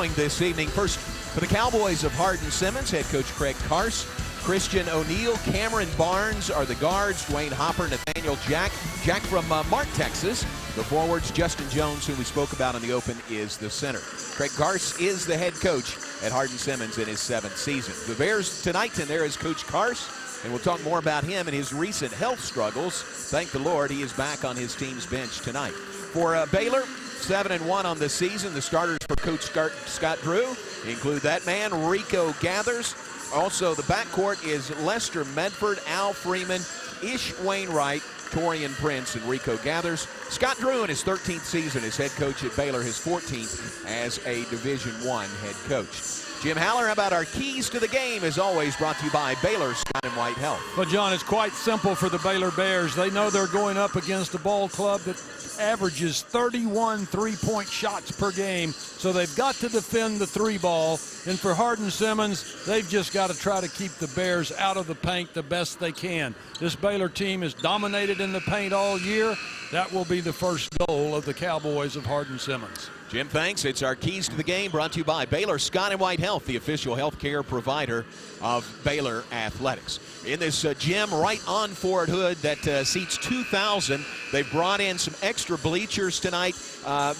following this evening. First, for the Cowboys of Hardin Simmons, head coach Craig Carse, Christian O'Neill, Cameron Barnes are the guards, Dwayne Hopper, Nathaniel Jack from Mart, Texas. The forwards, Justin Jones, who we spoke about in the open, is the center. Craig Carse is the head coach at Hardin Simmons in his 7th season. The Bears tonight, and there is Coach Carse, and we'll talk more about him and his recent health struggles. Thank the Lord he is back on his team's bench tonight. For Baylor, 7-1 on the season. The starters for Coach Scott Drew include that man, Rico Gathers. Also, the backcourt is Lester Medford, Al Freeman, Ish Wainwright, Torian Prince, and Rico Gathers. Scott Drew in his 13th season as head coach at Baylor, his 14th as a Division I head coach. Jim Haller, how about our keys to the game? As always, brought to you by Baylor Scott and White Health. Well, John, it's quite simple for the Baylor Bears. They know they're going up against a ball club that averages 31 three-point shots per game, so they've got to defend the three ball. And for Hardin Simmons, they've just got to try to keep the Bears out of the paint the best they can. This Baylor team is dominated in the paint all year. That will be the first goal of the Cowboys of Hardin Simmons. Jim, thanks. It's our keys to the game brought to you by Baylor Scott and White Health, the official health care provider of Baylor Athletics. In this gym right on Fort Hood that seats 2,000, they've brought in some extra bleachers tonight,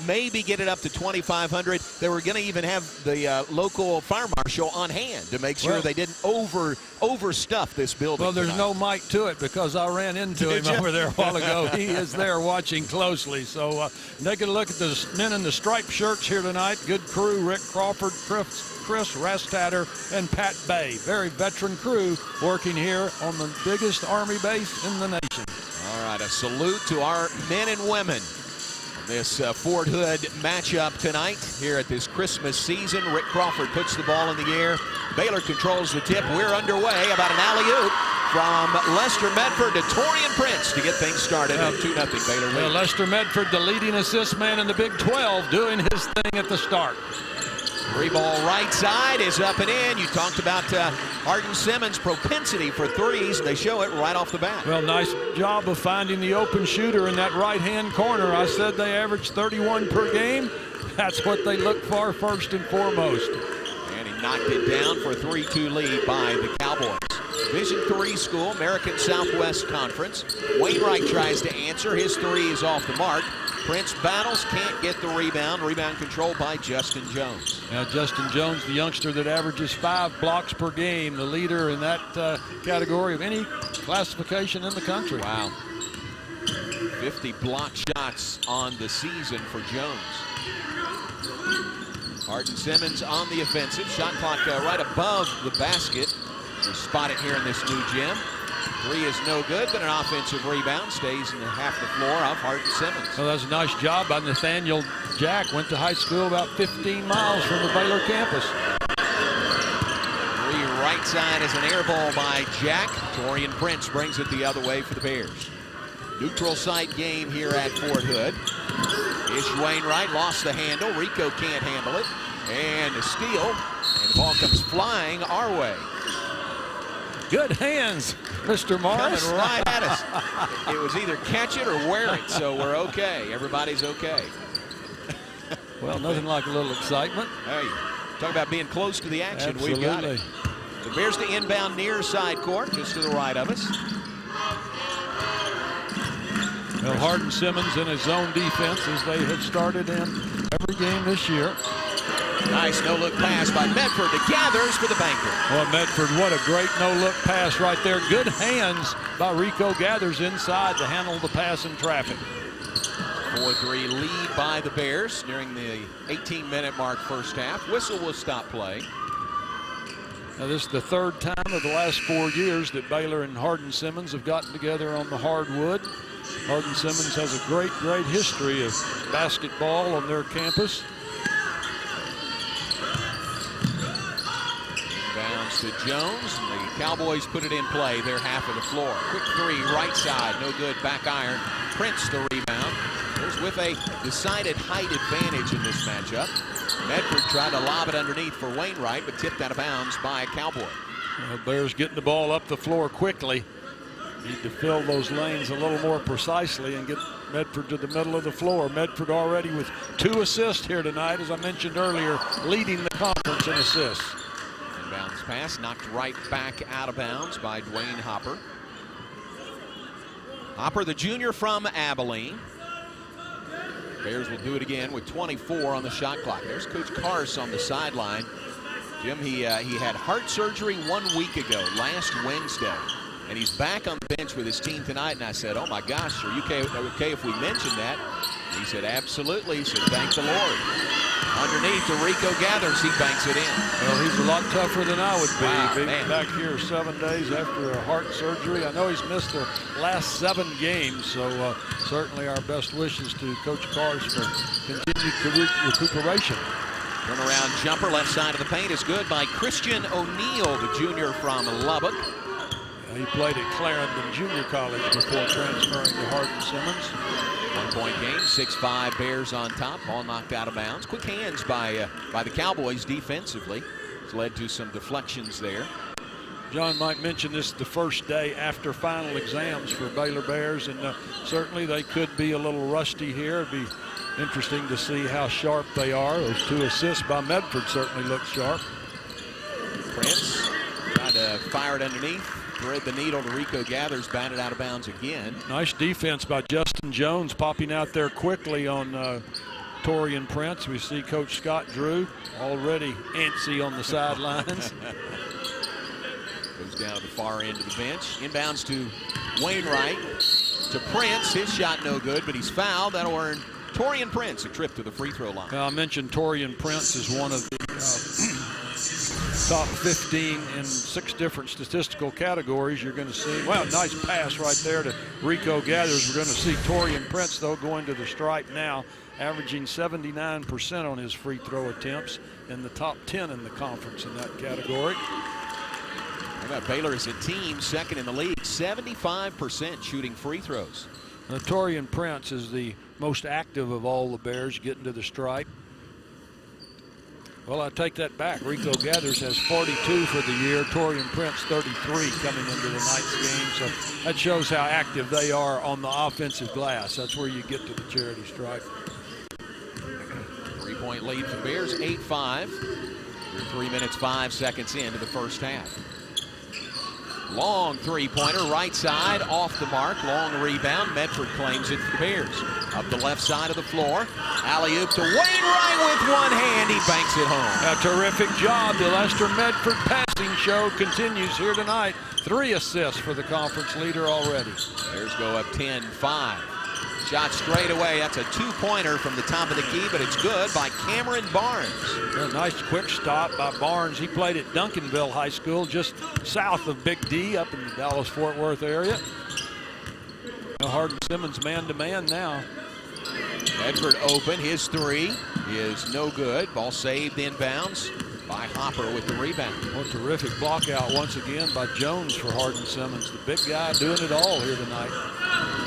maybe get it up to 2,500. They were going to even have the local fire marshal on hand to make sure they didn't overstuff this building. Well, there's no mic to it because I ran into him over there a while ago. He is there watching closely. So take a look at the men in the striped shirts here tonight. Good crew: Rick Crawford, Chris Rastatter, and Pat Bay. Very veteran crew working here on the biggest Army base in the nation. All right, a salute to our men and women on this Fort Hood matchup tonight here at this Christmas season. Rick Crawford puts the ball in the air. Baylor controls the tip. We're underway. About an alley-oop from Lester Medford to Torian Prince to get things started. 2-0 Baylor lead. Lester Medford, the leading assist man in the Big 12, doing his thing at the start. Three ball right side is up and in. You talked about Hardin Simmons' propensity for threes, and they show it right off the bat. Well, nice job of finding the open shooter in that right-hand corner. I said they average 31 per game. That's what they look for first and foremost. And he knocked it down for a 3-2 lead by the Cowboys. Division III school, American Southwest Conference. Wainwright tries to answer. His three is off the mark. Prince battles, can't get the rebound. Rebound controlled by Justin Jones. Now, Justin Jones, the youngster that averages 5 blocks per game, the leader in that category of any classification in the country. Wow. 50 block shots on the season for Jones. Hardin Simmons on the offensive. Shot clock right above the basket. We spot it here in this new gym. Three is no good, but an offensive rebound stays in half the floor of Hardin Simmons. Well, that's a nice job by Nathaniel Jack. Went to high school about 15 miles from the Baylor campus. Three right side is an air ball by Jack. Torian Prince brings it the other way for the Bears. Neutral site game here at Fort Hood. Ish Wainwright lost the handle. Rico can't handle it. And a steal. And the ball comes flying our way. Good hands, Mr. Morris. Coming right at us. It was either catch it or wear it, so we're okay. Everybody's okay. Well, nothing like a little excitement. Hey, talk about being close to the action. Absolutely. We've got it. The Bears to inbound near side court, just to the right of us. Well, Hardin Simmons in his zone defense as they had started in every game this year. Nice no-look pass by Medford to Gathers for the banker. Well, Medford, what a great no-look pass right there. Good hands by Rico Gathers inside to handle the pass in traffic. 4-3 lead by the Bears during the 18-minute mark first half. Whistle will stop play. Now, this is the third time of the last 4 years that Baylor and Hardin Simmons have gotten together on the hardwood. Hardin Simmons has a great history of basketball on their campus. Bounce to Jones, and the Cowboys put it in play, their half of the floor. Quick three, right side, no good, back iron. Prince the rebound. Bears with a decided height advantage in this matchup. Medford tried to lob it underneath for Wainwright, but tipped out of bounds by a Cowboy. Well, Bears getting the ball up the floor quickly. Need to fill those lanes a little more precisely and get Medford to the middle of the floor. Medford already with 2 assists here tonight, as I mentioned earlier, leading the conference in assists. Inbounds pass knocked right back out of bounds by Dwayne Hopper. Hopper, the junior from Abilene. Bears will do it again with 24 on the shot clock. There's Coach Karst on the sideline. Jim, he had heart surgery 1 week ago, last Wednesday. And he's back on the bench with his team tonight. And I said, oh, my gosh, are you okay if we mention that? And he said, absolutely. He said, thank the Lord. Underneath, Rico Gathers, he banks it in. Well, he's a lot tougher than I would be. Wow, Being man. back here 7 days after a heart surgery. I know he's missed the last 7 games, so certainly our best wishes to Coach Karst for continued recuperation. Turnaround jumper, left side of the paint is good by Christian O'Neal, the junior from Lubbock. He played at Clarendon Junior College before transferring to Hardin Simmons. 1-point game, 6-5 Bears on top. Ball knocked out of bounds. Quick hands by the Cowboys defensively. It's led to some deflections there. John might mention this is the first day after final exams for Baylor Bears, and certainly they could be a little rusty here. It'd be interesting to see how sharp they are. Those 2 assists by Medford certainly look sharp. Prince tried to fire it underneath. Thread the needle to Rico Gathers, batted out of bounds again. Nice defense by Justin Jones, popping out there quickly on Torian Prince. We see Coach Scott Drew already antsy on the sidelines. Goes down to the far end of the bench. Inbounds to Wainwright. To Prince. His shot no good, but he's fouled. That'll earn Torian Prince a trip to the free throw line. I mentioned Torian Prince is one of the top 15 in 6 different statistical categories. You're going to see, well, nice pass right there to Rico Gathers. We're going to see Torian Prince, though, going to the stripe now, averaging 79% on his free throw attempts, in the top 10 in the conference in that category. How about Baylor as a team, second in the league, 75% shooting free throws. Torian Prince is the most active of all the Bears getting to the stripe. Well, I take that back. Rico Gathers has 42 for the year. Torian Prince 33 coming into tonight's game. So that shows how active they are on the offensive glass. That's where you get to the charity stripe. 3-point lead for the Bears, 8-5. We're 3 minutes, 5 seconds into the first half. Long 3-pointer, right side, off the mark. Long rebound. Medford claims it for the Bears. Up the left side of the floor. Alley-oop to Wainwright with one hand. He banks it home. A terrific job. The Lester Medford passing show continues here tonight. 3 assists for the conference leader already. Bears go up 10-5. Shot straight away. That's a 2-pointer from the top of the key, but it's good by Cameron Barnes. A nice quick stop by Barnes. He played at Duncanville High School, just south of Big D, up in the Dallas-Fort Worth area. Hardin Simmons man-to-man now. Medford open. His 3 is no good. Ball saved inbounds by Hopper with the rebound. Well, terrific block out once again by Jones for Hardin Simmons. The big guy doing it all here tonight.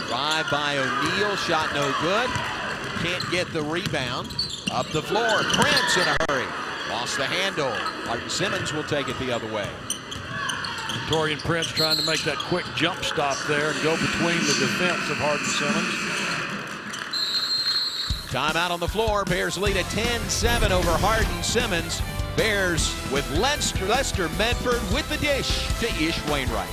Drive by O'Neal. Shot no good. Can't get the rebound. Up the floor. Prince in a hurry. Lost the handle. Hardin Simmons will take it the other way. Torian Prince trying to make that quick jump stop there and go between the defense of Hardin Simmons. Timeout on the floor. Bears lead at 10-7 over Hardin Simmons. Bears with Lester Medford with the dish to Ish Wainwright.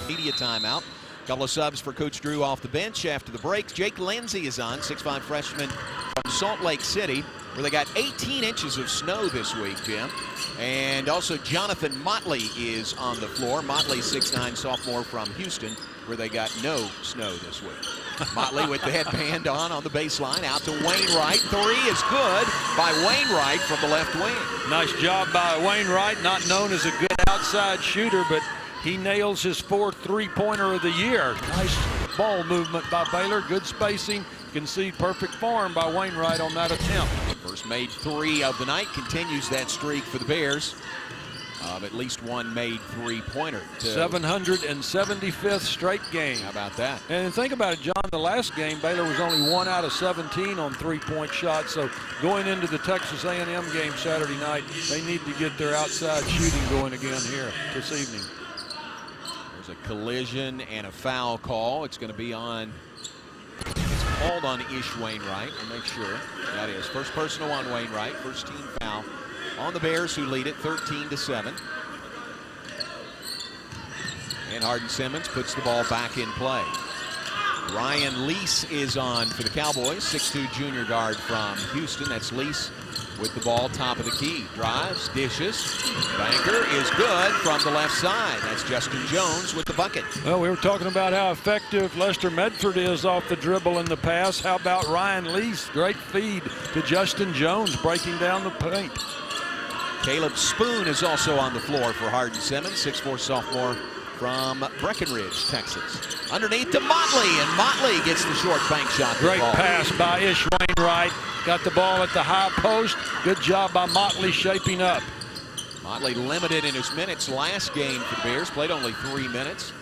Media timeout. Couple of subs for Coach Drew off the bench after the break. Jake Lindsey is on, 6'5" freshman from Salt Lake City, where they got 18 inches of snow this week, Jim. And also Jonathan Motley is on the floor. Motley, 6'9", sophomore from Houston, where they got no snow this week. Motley with the headband on the baseline. Out to Wainwright. 3 is good by Wainwright from the left wing. Nice job by Wainwright, not known as a good outside shooter, but he nails his 4th 3-pointer of the year. Nice ball movement by Baylor. Good spacing. You can see perfect form by Wainwright on that attempt. First made 3 of the night. Continues that streak for the Bears. At least one made 3-pointer. 775th straight game. How about that? And think about it, John, the last game, Baylor was only 1 out of 17 on 3-point shots. So going into the Texas A&M game Saturday night, they need to get their outside shooting going again here this evening. There's a collision and a foul call. It's going to be on, it's called on Ish Wainwright. We'll make sure that is first personal on Wainwright. First team foul on the Bears, who lead it 13-7. And Hardin Simmons puts the ball back in play. Ryan Lease is on for the Cowboys, 6'2" junior guard from Houston. That's Lease with the ball, top of the key. Drives, dishes. Banker is good from the left side. That's Justin Jones with the bucket. Well, we were talking about how effective Lester Medford is off the dribble in the pass. How about Ryan Lease? Great feed to Justin Jones, breaking down the paint. Caleb Spoon is also on the floor for Hardin Simmons, 6'4" sophomore from Breckenridge, Texas. Underneath to Motley, and Motley gets the short bank shot. Great pass by Ish Wainwright. Got the ball at the high post. Good job by Motley shaping up. Motley limited in his minutes last game for the Bears. Played only 3 minutes.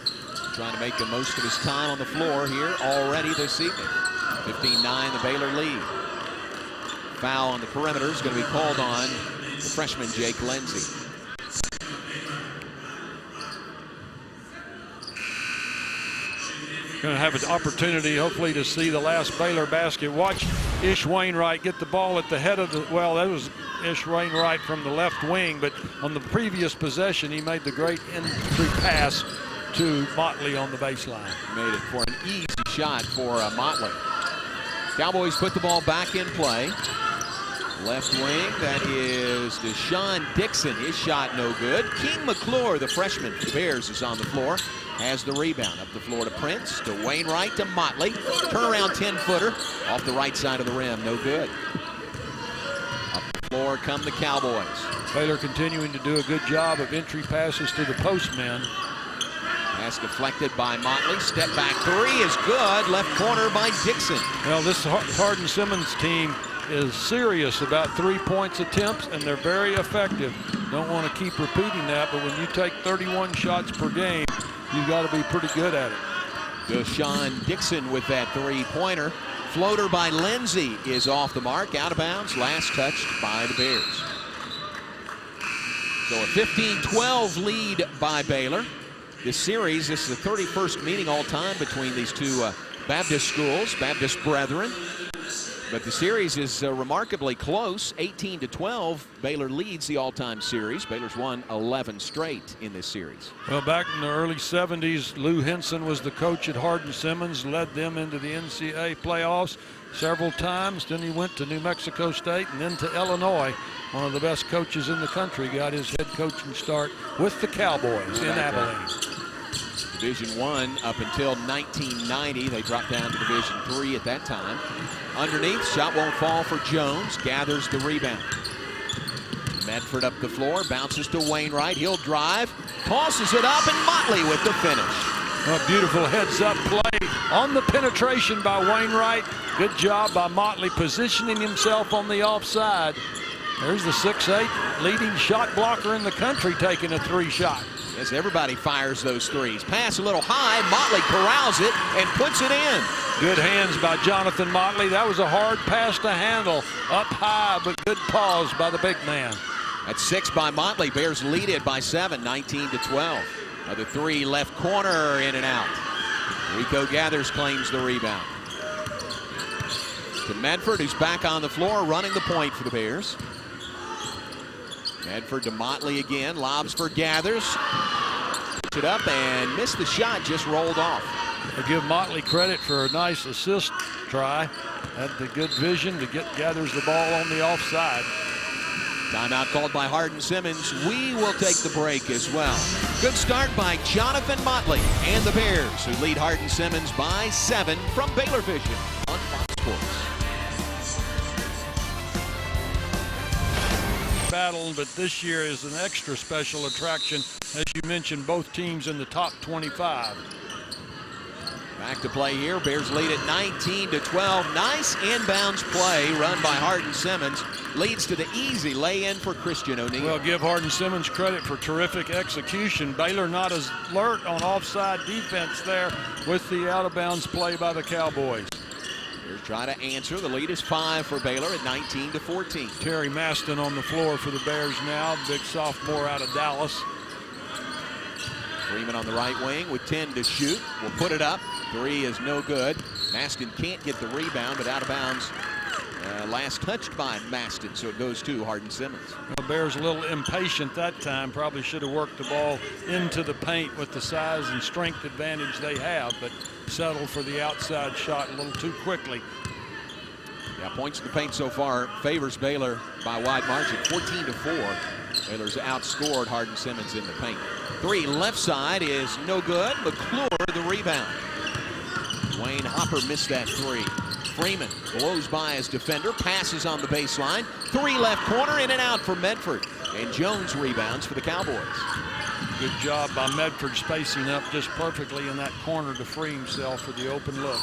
Trying to make the most of his time on the floor here already this evening. 15-9, the Baylor lead. Foul on the perimeter is going to be called on the freshman Jake Lindsey. Going to have an opportunity, hopefully, to see the last Baylor basket. Watch Ish Wainwright get the ball at the head of the, well, that was Ish Wainwright from the left wing, but on the previous possession, he made the great entry pass to Motley on the baseline. Made it for an easy shot for Motley. Cowboys put the ball back in play. Left wing, that is Deshaun Dixon. His shot no good. King McClure, the freshman for the Bears, is on the floor. Has the rebound. Up the floor to Prince, to Wainwright, to Motley. Turnaround 10-footer off the right side of the rim. No good. Up the floor come the Cowboys. Baylor continuing to do a good job of entry passes to the postmen. Pass deflected by Motley. Step back three is good. Left corner by Dixon. Well, this Hardin Simmons team is serious about 3-point attempts, and they're very effective. Don't want to keep repeating that, but when you take 31 shots per game, you've got to be pretty good at it. Deshaun Dixon with that three-pointer. Floater by Lindsey is off the mark, out of bounds, last touched by the Bears. So a 15-12 lead by Baylor. This series, this is the 31st meeting all time between these two Baptist schools, Baptist brethren. But the series is remarkably close, 18-12. Baylor leads the all-time series. Baylor's won 11 straight in this series. Well, back in the early 70s, Lou Henson was the coach at Hardin Simmons, led them into the NCAA playoffs several times. Then he went to New Mexico State and then to Illinois. One of the best coaches in the country, got his head coaching start with the Cowboys in Abilene. Division I up until 1990. They dropped down to Division III at that time. Underneath, shot won't fall for Jones. Gathers the rebound. Medford up the floor, bounces to Wainwright. He'll drive, tosses it up, and Motley with the finish. A beautiful heads-up play on the penetration by Wainwright. Good job by Motley positioning himself on the offside. There's the 6'8" leading shot blocker in the country taking a three-shot. Yes, everybody fires those threes. Pass a little high. Motley corrals it and puts it in. Good hands by Jonathan Motley. That was a hard pass to handle. Up high, but good pause by the big man. That's 6 by Motley. Bears lead it by 7, 19-12. Another three, left corner, in and out. Rico Gathers claims the rebound. To Medford, who's back on the floor, running the point for the Bears. Medford to Motley again, lobs for Gathers. Puts it up and missed the shot, just rolled off. I give Motley credit for a nice assist try. Had the good vision to get Gathers the ball on the offside. Timeout called by Hardin Simmons. We will take the break as well. Good start by Jonathan Motley and the Bears, who lead Hardin Simmons by 7 from Baylor Vision on Fox Sports. Battle, but this year is an extra special attraction. As you mentioned, both teams in the top 25. Back to play here. Bears lead at 19-12. Nice inbounds play run by Hardin Simmons. Leads to the easy lay-in for Christian O'Neal. Well, give Hardin Simmons credit for terrific execution. Baylor not as alert on offside defense there with the out-of-bounds play by the Cowboys. Bears try to answer. The lead is 5 for Baylor at 19-14. Terry Maston on the floor for the Bears now. Big sophomore out of Dallas. Freeman on the right wing with 10 to shoot. Will put it up. 3 is no good. Maston can't get the rebound, but out of bounds. Last touched by Maston, so it goes to Hardin Simmons. Well, Bears a little impatient that time. Probably should have worked the ball into the paint with the size and strength advantage they have, but settled for the outside shot a little too quickly. Yeah, points in the paint so far favors Baylor by a wide margin, 14-4. Baylor's outscored Hardin Simmons in the paint. 3 left side is no good. McClure the rebound. Dwayne Hopper missed that 3. Freeman blows by his defender, passes on the baseline. 3 left corner, in and out for Medford. And Jones rebounds for the Cowboys. Good job by Medford spacing up just perfectly in that corner to free himself for the open look.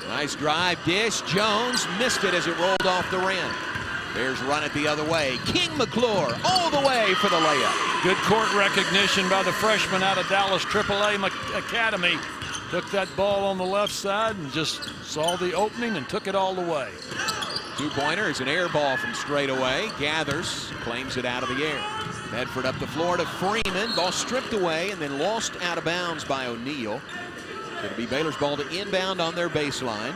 Nice drive dish. Jones missed it as it rolled off the rim. Bears run it the other way. King McClure all the way for the layup. Good court recognition by the freshman out of Dallas AAA Academy. Took that ball on the left side and just saw the opening and took it all the way. 2-pointer is an air ball from straight away. Gathers, claims it out of the air. Medford up the floor to Freeman. Ball stripped away and then lost out of bounds by O'Neal. It'll be Baylor's ball to inbound on their baseline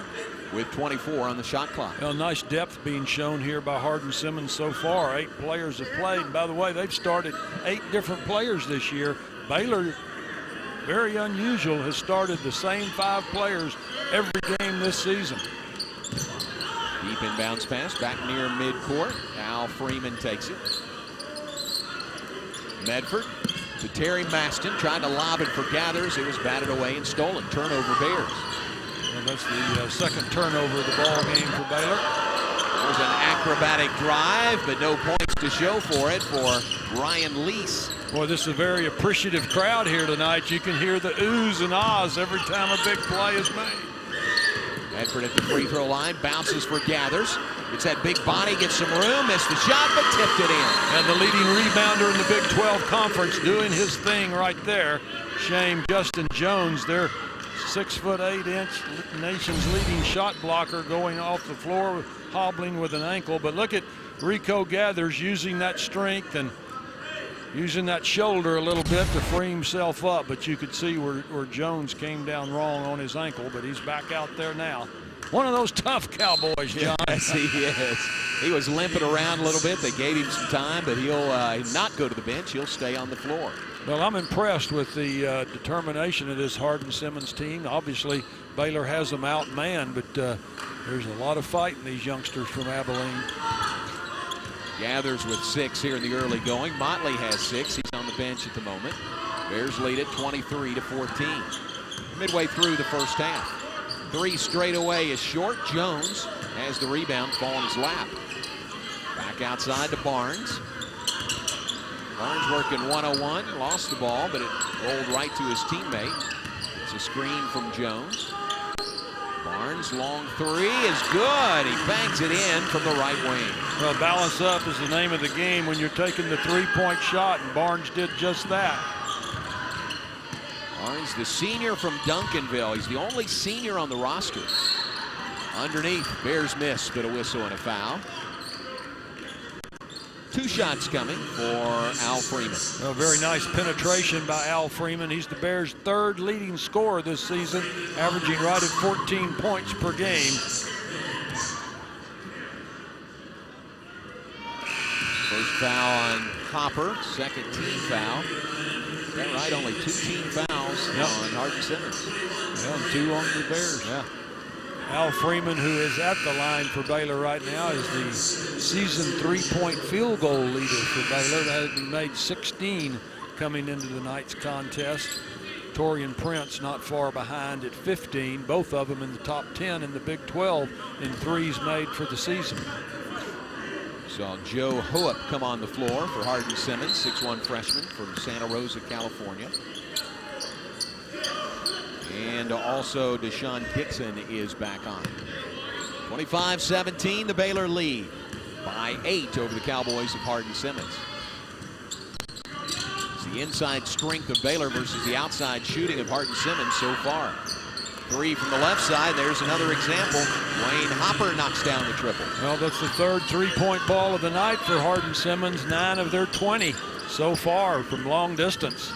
with 24 on the shot clock. Well, nice depth being shown here by Hardin Simmons so far. 8 players have played. And by the way, they've started 8 different players this year. Baylor, very unusual, has started the same 5 players every game this season. Deep inbounds pass back near midcourt. Al Freeman takes it. Medford to Terry Maston, trying to lob it for Gathers. It was batted away and stolen. Turnover Bears. Well, that's the second turnover of the ball game for Baylor. There's an acrobatic drive, but no points to show for it for Ryan Lease. Boy, this is a very appreciative crowd here tonight. You can hear the oohs and ahs every time a big play is made. Medford at the free throw line, bounces for Gathers. It's that big body, gets some room, missed the shot, but tipped it in. And the leading rebounder in the Big 12 Conference doing his thing right there. Shame Justin Jones, their 6'8" nation's leading shot blocker, going off the floor, hobbling with an ankle. But look at Rico Gathers using that strength and using that shoulder a little bit to free himself up. But you could see where Jones came down wrong on his ankle, but he's back out there now. One of those tough Cowboys, John. Yes, he is. He was limping around a little bit. They gave him some time, but he'll not go to the bench. He'll stay on the floor. Well, I'm impressed with the determination of this Hardin Simmons team. Obviously, Baylor has them outmanned, but there's a lot of fight in these youngsters from Abilene. Gathers with 6 here in the early going. Motley has 6. He's on the bench at the moment. Bears lead it 23-14. Midway through the first half. 3 straight away is short. Jones has the rebound, fall in his lap. Back outside to Barnes. Barnes working 101, lost the ball, but it rolled right to his teammate. It's a screen from Jones. Barnes, long 3 is good. He bangs it in from the right wing. Well, balance up is the name of the game when you're taking the 3-point shot, and Barnes did just that. Barnes, the senior from Duncanville. He's the only senior on the roster. Underneath, Bears miss, but a whistle and a foul. 2 shots coming for Al Freeman. Well, very nice penetration by Al Freeman. He's the Bears' 3rd leading scorer this season, averaging right at 14 points per game. First foul on Hopper, 2nd team foul. Is that right? Only 2 team fouls on Hardin Simmons. Yeah, and 2 on the Bears. Yeah. Al Freeman, who is at the line for Baylor right now, is the season 3-point field goal leader for Baylor. That has made 16 coming into tonight's contest. Torian Prince not far behind at 15, both of them in the top 10 in the Big 12 in threes made for the season. Saw Joe Hoop come on the floor for Hardin Simmons, 6'1" freshman from Santa Rosa, California. And also Deshaun Dixon is back on. 25-17, the Baylor lead by 8 over the Cowboys of Hardin Simmons. It's the inside strength of Baylor versus the outside shooting of Hardin Simmons so far. 3 from the left side. There's another example. Wayne Hopper knocks down the triple. Well, that's the 3rd 3-point ball of the night for Hardin Simmons. 9 of their 20 so far from long distance.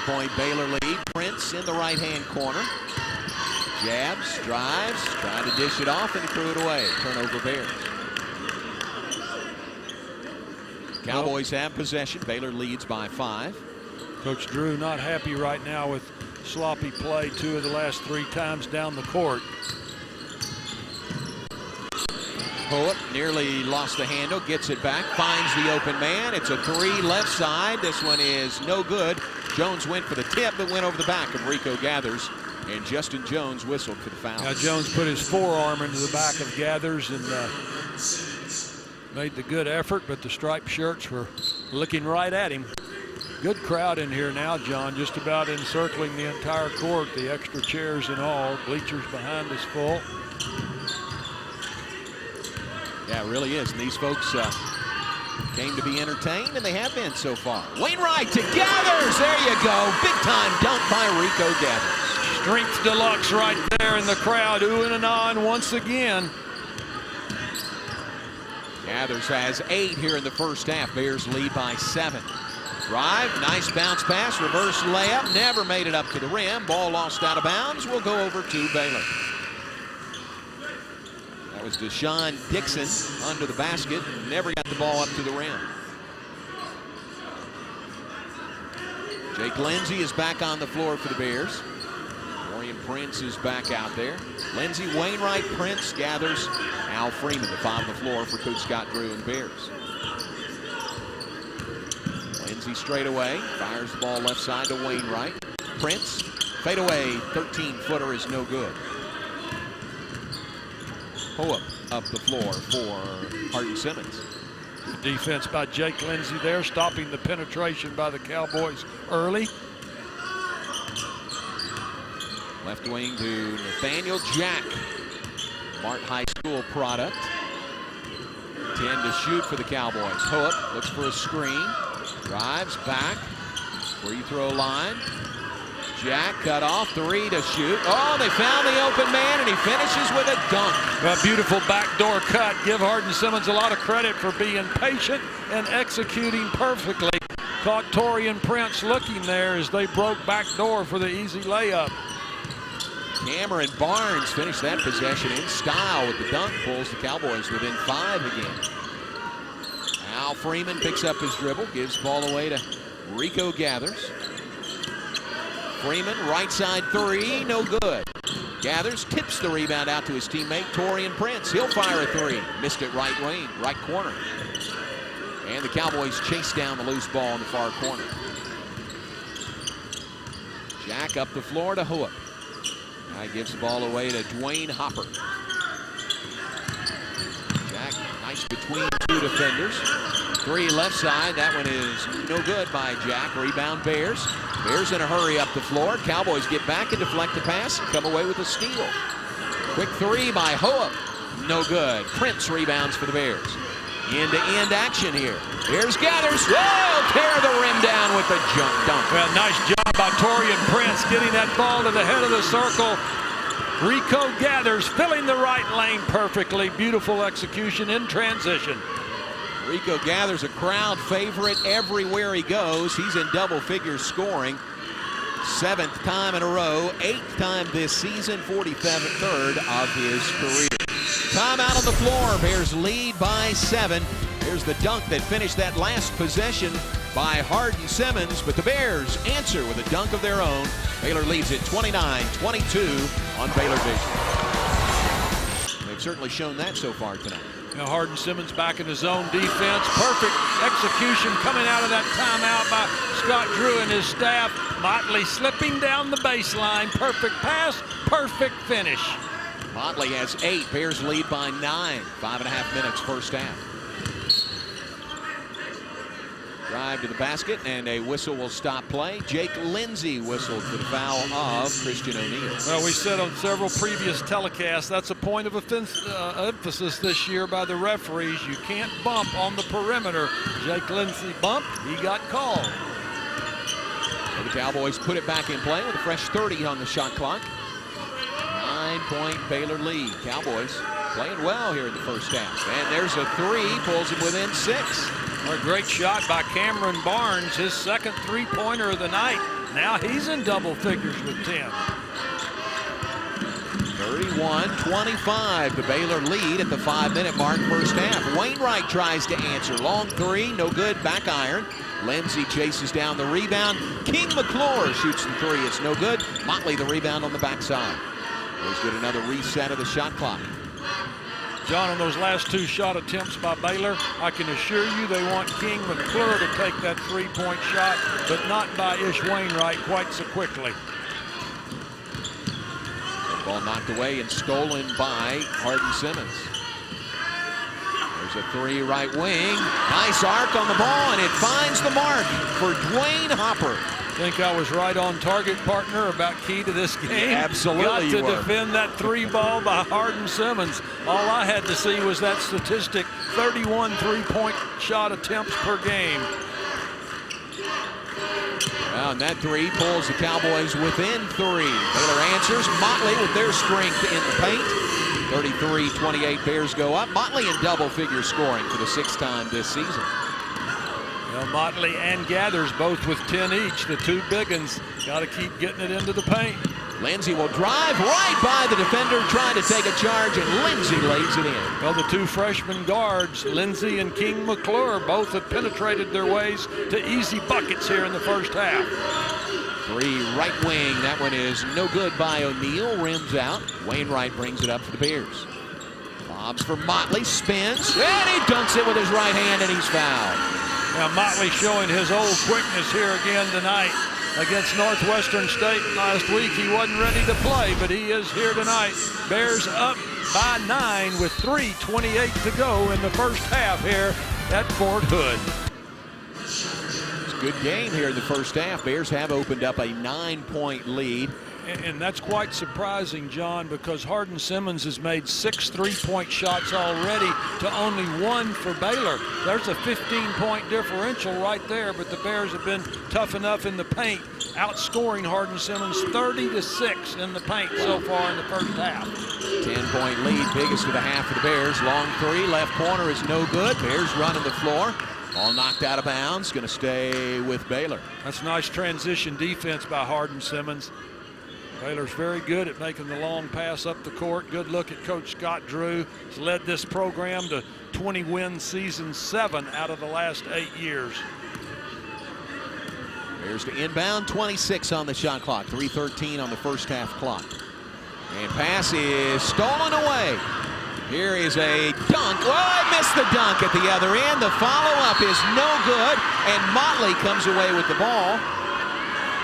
9-point Baylor lead. Prince in the right-hand corner. Jabs, drives, trying to dish it off, and he threw it away. Turnover Bears. Cowboys have possession. Baylor leads by 5. Coach Drew not happy right now with sloppy play 2 of the last 3 times down the court. Poet nearly lost the handle, gets it back, finds the open man. It's a 3 left side. This one is no good. Jones went for the tip, but went over the back of Rico Gathers, and Justin Jones whistled for the foul. Now Jones put his forearm into the back of Gathers and made the good effort, but the striped shirts were looking right at him. Good crowd in here now, John, just about encircling the entire court, the extra chairs and all. Bleachers behind us full. Yeah, it really is. And these folks came to be entertained, and they have been so far. Wainwright to Gathers. There you go. Big-time dunk by Rico Gathers. Strength deluxe right there in the crowd, oohing and ahhing once again. Gathers has 8 here in the first half. Bears lead by 7. Drive, nice bounce pass, reverse layup, never made it up to the rim. Ball lost out of bounds, will go over to Baylor. That was Deshaun Dixon under the basket, never got the ball up to the rim. Jake Lindsey is back on the floor for the Bears. Dorian Prince is back out there. Lindsey, Wainwright, Prince, Gathers, Al Freeman, the 5 on the floor for Coach Scott Drew and the Bears. Lindsey straight away, fires the ball left side to Wainwright. Prince, fade away, 13-footer is no good. Hope up the floor for Hardin Simmons. Good defense by Jake Lindsey there, stopping the penetration by the Cowboys early. Left wing to Nathaniel Jack, Mart High School product. 10 to shoot for the Cowboys. Hope looks for a screen. Drives back, free throw line. Jack cut off, 3 to shoot. Oh, they found the open man, and he finishes with a dunk. A beautiful backdoor cut. Give Hardin Simmons a lot of credit for being patient and executing perfectly. Caught Torian Prince looking there as they broke backdoor for the easy layup. Cameron Barnes finished that possession in style with the dunk, pulls the Cowboys within 5 again. Al Freeman picks up his dribble, gives ball away to Rico Gathers. Freeman, right side 3, no good. Gathers tips the rebound out to his teammate, Torian Prince. He'll fire a 3. Missed it right wing, right corner. And the Cowboys chase down the loose ball in the far corner. Jack up the floor to Hoop. Now he gives the ball away to Dwayne Hopper. Jack, nice between 2 defenders. 3 left side, that one is no good by Jack. Rebound Bears. Bears in a hurry up the floor. Cowboys get back and deflect the pass and come away with a steal. Quick 3 by Hoop. No good. Prince rebounds for the Bears. End-to-end action here. Here's Gathers. Oh, tear the rim down with the jump dunk. Well, nice job by Torian Prince getting that ball to the head of the circle. Rico Gathers filling the right lane perfectly. Beautiful execution in transition. Rico Gathers a crowd favorite everywhere he goes. He's in double figures scoring. 7th time in a row, 8th time this season, 43rd of his career. Timeout on the floor. Bears lead by 7. Here's the dunk that finished that last possession by Hardin Simmons, but the Bears answer with a dunk of their own. Baylor leads it 29-22 on Baylor Vision. They've certainly shown that so far tonight. Now Hardin Simmons back in his zone defense. Perfect execution coming out of that timeout by Scott Drew and his staff. Motley slipping down the baseline. Perfect pass, perfect finish. Motley has 8. Bears lead by 9. 5.5 minutes first half. Drive to the basket, and a whistle will stop play. Jake Lindsey whistled for the foul of Christian O'Neal. Well, we said on several previous telecasts, that's a point of emphasis this year by the referees. You can't bump on the perimeter. Jake Lindsey bumped, he got called. So the Cowboys put it back in play with a fresh 30 on the shot clock. 9-point Baylor lead. Cowboys playing well here in the first half. And there's a 3, pulls him within 6. A great shot by Cameron Barnes, his second three-pointer of the night. Now he's in double figures with 10. 31-25, the Baylor lead at the 5-minute mark, first half. Wainwright tries to answer. Long three, no good, back iron. Lindsey chases down the rebound. King McClure shoots the three, it's no good. Motley the rebound on the backside. There's good, another reset of the shot clock. John, on those last 2 shot attempts by Baylor, I can assure you they want King McClure to take that 3-point shot, but not by Ish Wainwright quite so quickly. Ball knocked away and stolen by Hardin Simmons. There's a 3 right wing. Nice arc on the ball, and it finds the mark for Dwayne Hopper. I think I was right on target, partner, about key to this game. Yeah, absolutely. Got to defend that 3 ball by Hardin Simmons. All I had to see was that statistic, 31 3-point shot attempts per game. Well, and that 3 pulls the Cowboys within 3. Baylor answers. Motley with their strength in the paint. 33-28, Bears go up. Motley in double figure scoring for the 6th time this season. Well, Motley and Gathers both with 10 each. The 2 big uns got to keep getting it into the paint. Lindsey will drive right by the defender, trying to take a charge, and Lindsey lays it in. Well, the 2 freshman guards, Lindsey and King McClure, both have penetrated their ways to easy buckets here in the first half. 3 right wing. That one is no good by O'Neal. Rims out. Wainwright brings it up for the Bears. Bobs for Motley. Spins. And he dunks it with his right hand, and he's fouled. Now Motley showing his old quickness here again tonight. Against Northwestern State last week, he wasn't ready to play, but he is here tonight. Bears up by 9 with 3:28 to go in the first half here at Fort Hood. It's a good game here in the first half. Bears have opened up a 9-point lead. And that's quite surprising, John, because Hardin Simmons has made 6 3-point shots already to only 1 for Baylor. There's a 15-point differential right there, but the Bears have been tough enough in the paint, outscoring Hardin Simmons 30-6 in the paint so far in the first half. 10-point lead, biggest of the half for the Bears. Long 3, left corner is no good. Bears running the floor. Ball knocked out of bounds, going to stay with Baylor. That's nice transition defense by Hardin Simmons. Baylor's very good at making the long pass up the court. Good look at Coach Scott Drew. He's led this program to 20-win season, 7 out of the last 8 years. Bears to inbound, 26 on the shot clock, 3:13 on the first half clock. And pass is stolen away. Here is a dunk. Oh, I missed the dunk at the other end. The follow-up is no good, and Motley comes away with the ball.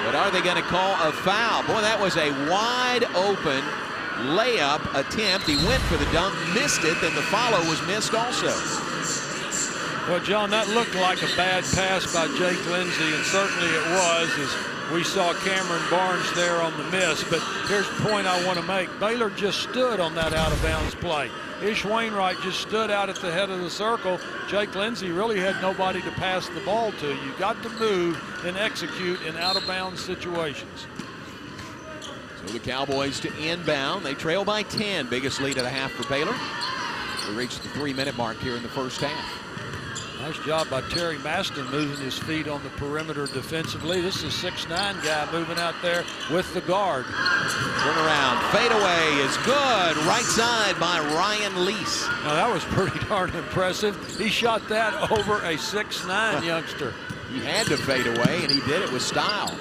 But are they going to call a foul? Boy, that was a wide-open layup attempt. He went for the dunk, missed it, then the follow was missed also. Well, John, that looked like a bad pass by Jake Lindsey, and certainly it was, as we saw Cameron Barnes there on the miss. But here's the point I want to make. Baylor just stood on that out-of-bounds play. Ish Wainwright just stood out at the head of the circle. Jake Lindsey really had nobody to pass the ball to. You got to move and execute in out-of-bounds situations. So the Cowboys to inbound. They trail by 10. Biggest lead of the half for Baylor. We reached the 3-minute mark here in the first half. Nice job by Terry Maston moving his feet on the perimeter defensively. This is a 6'9" guy moving out there with the guard. Turn around, fade away is good. Right side by Ryan Lease. Now that was pretty darn impressive. He shot that over a 6'9" youngster. He had to fade away, and he did it with style.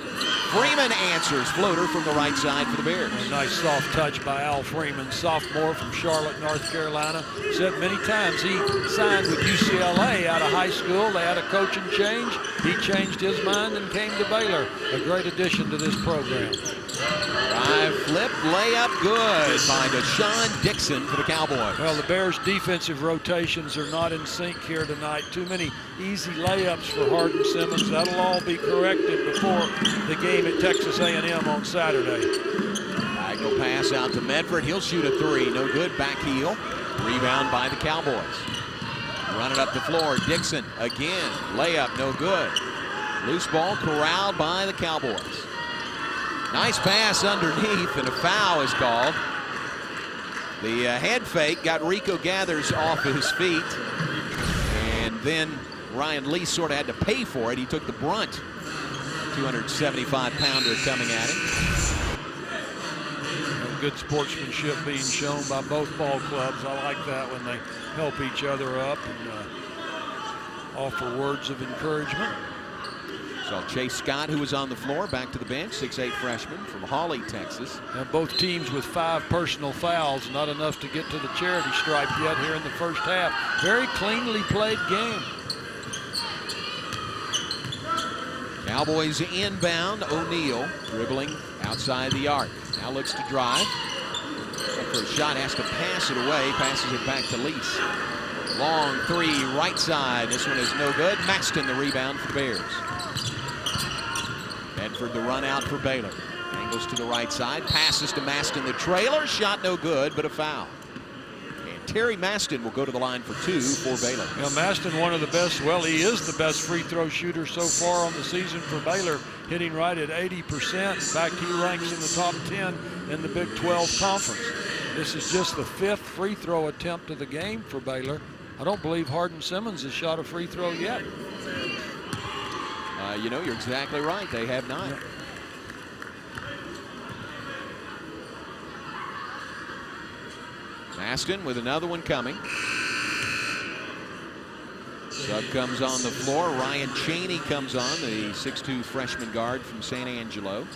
Freeman answers, floater from the right side for the Bears. A nice soft touch by Al Freeman, sophomore from Charlotte, North Carolina. Said many times he signed with UCLA out of high school. They had a coaching change. He changed his mind and came to Baylor. A great addition to this program. Drive, flip, layup, good by Deshaun Dixon for the Cowboys. Well, the Bears' defensive rotations are not in sync here tonight. Too many easy layups for Hardin Simmons. That'll all be corrected before the game at Texas A&M on Saturday. Diagonal pass out to Medford. He'll shoot a 3. No good. Back heel. Rebound by the Cowboys. Run it up the floor. Dixon again. Layup, no good. Loose ball corralled by the Cowboys. Nice pass underneath, and a foul is called. The head fake got Rico Gathers off his feet, and then Ryan Lee sort of had to pay for it. He took the brunt. 275-pounder coming at him. Good sportsmanship being shown by both ball clubs. I like that when they help each other up and offer words of encouragement. So Chase Scott, who was on the floor, back to the bench, 6'8" freshman from Hawley, Texas. And both teams with 5 personal fouls, not enough to get to the charity stripe yet here in the first half. Very cleanly played game. Cowboys inbound. O'Neal dribbling outside the arc. Now looks to drive. For a shot, has to pass it away. Passes it back to Lease. Long three, right side. This one is no good. Maxton the rebound for Bears. Bedford the run out for Baylor. Angles to the right side. Passes to Maston the trailer. Shot no good, but a foul. And Terry Maston will go to the line for 2 for Baylor. Yeah, Maston, one of the best, well, he is the best free throw shooter so far on the season for Baylor, hitting right at 80%. In fact, he ranks in the top 10 in the Big 12 Conference. This is just the 5th free throw attempt of the game for Baylor. I don't believe Hardin Simmons has shot a free throw yet. You know, you're exactly right. They have not. Yeah. Maston with another one coming. Sub comes on the floor. Ryan Chaney comes on, the 6'2" freshman guard from San Angelo.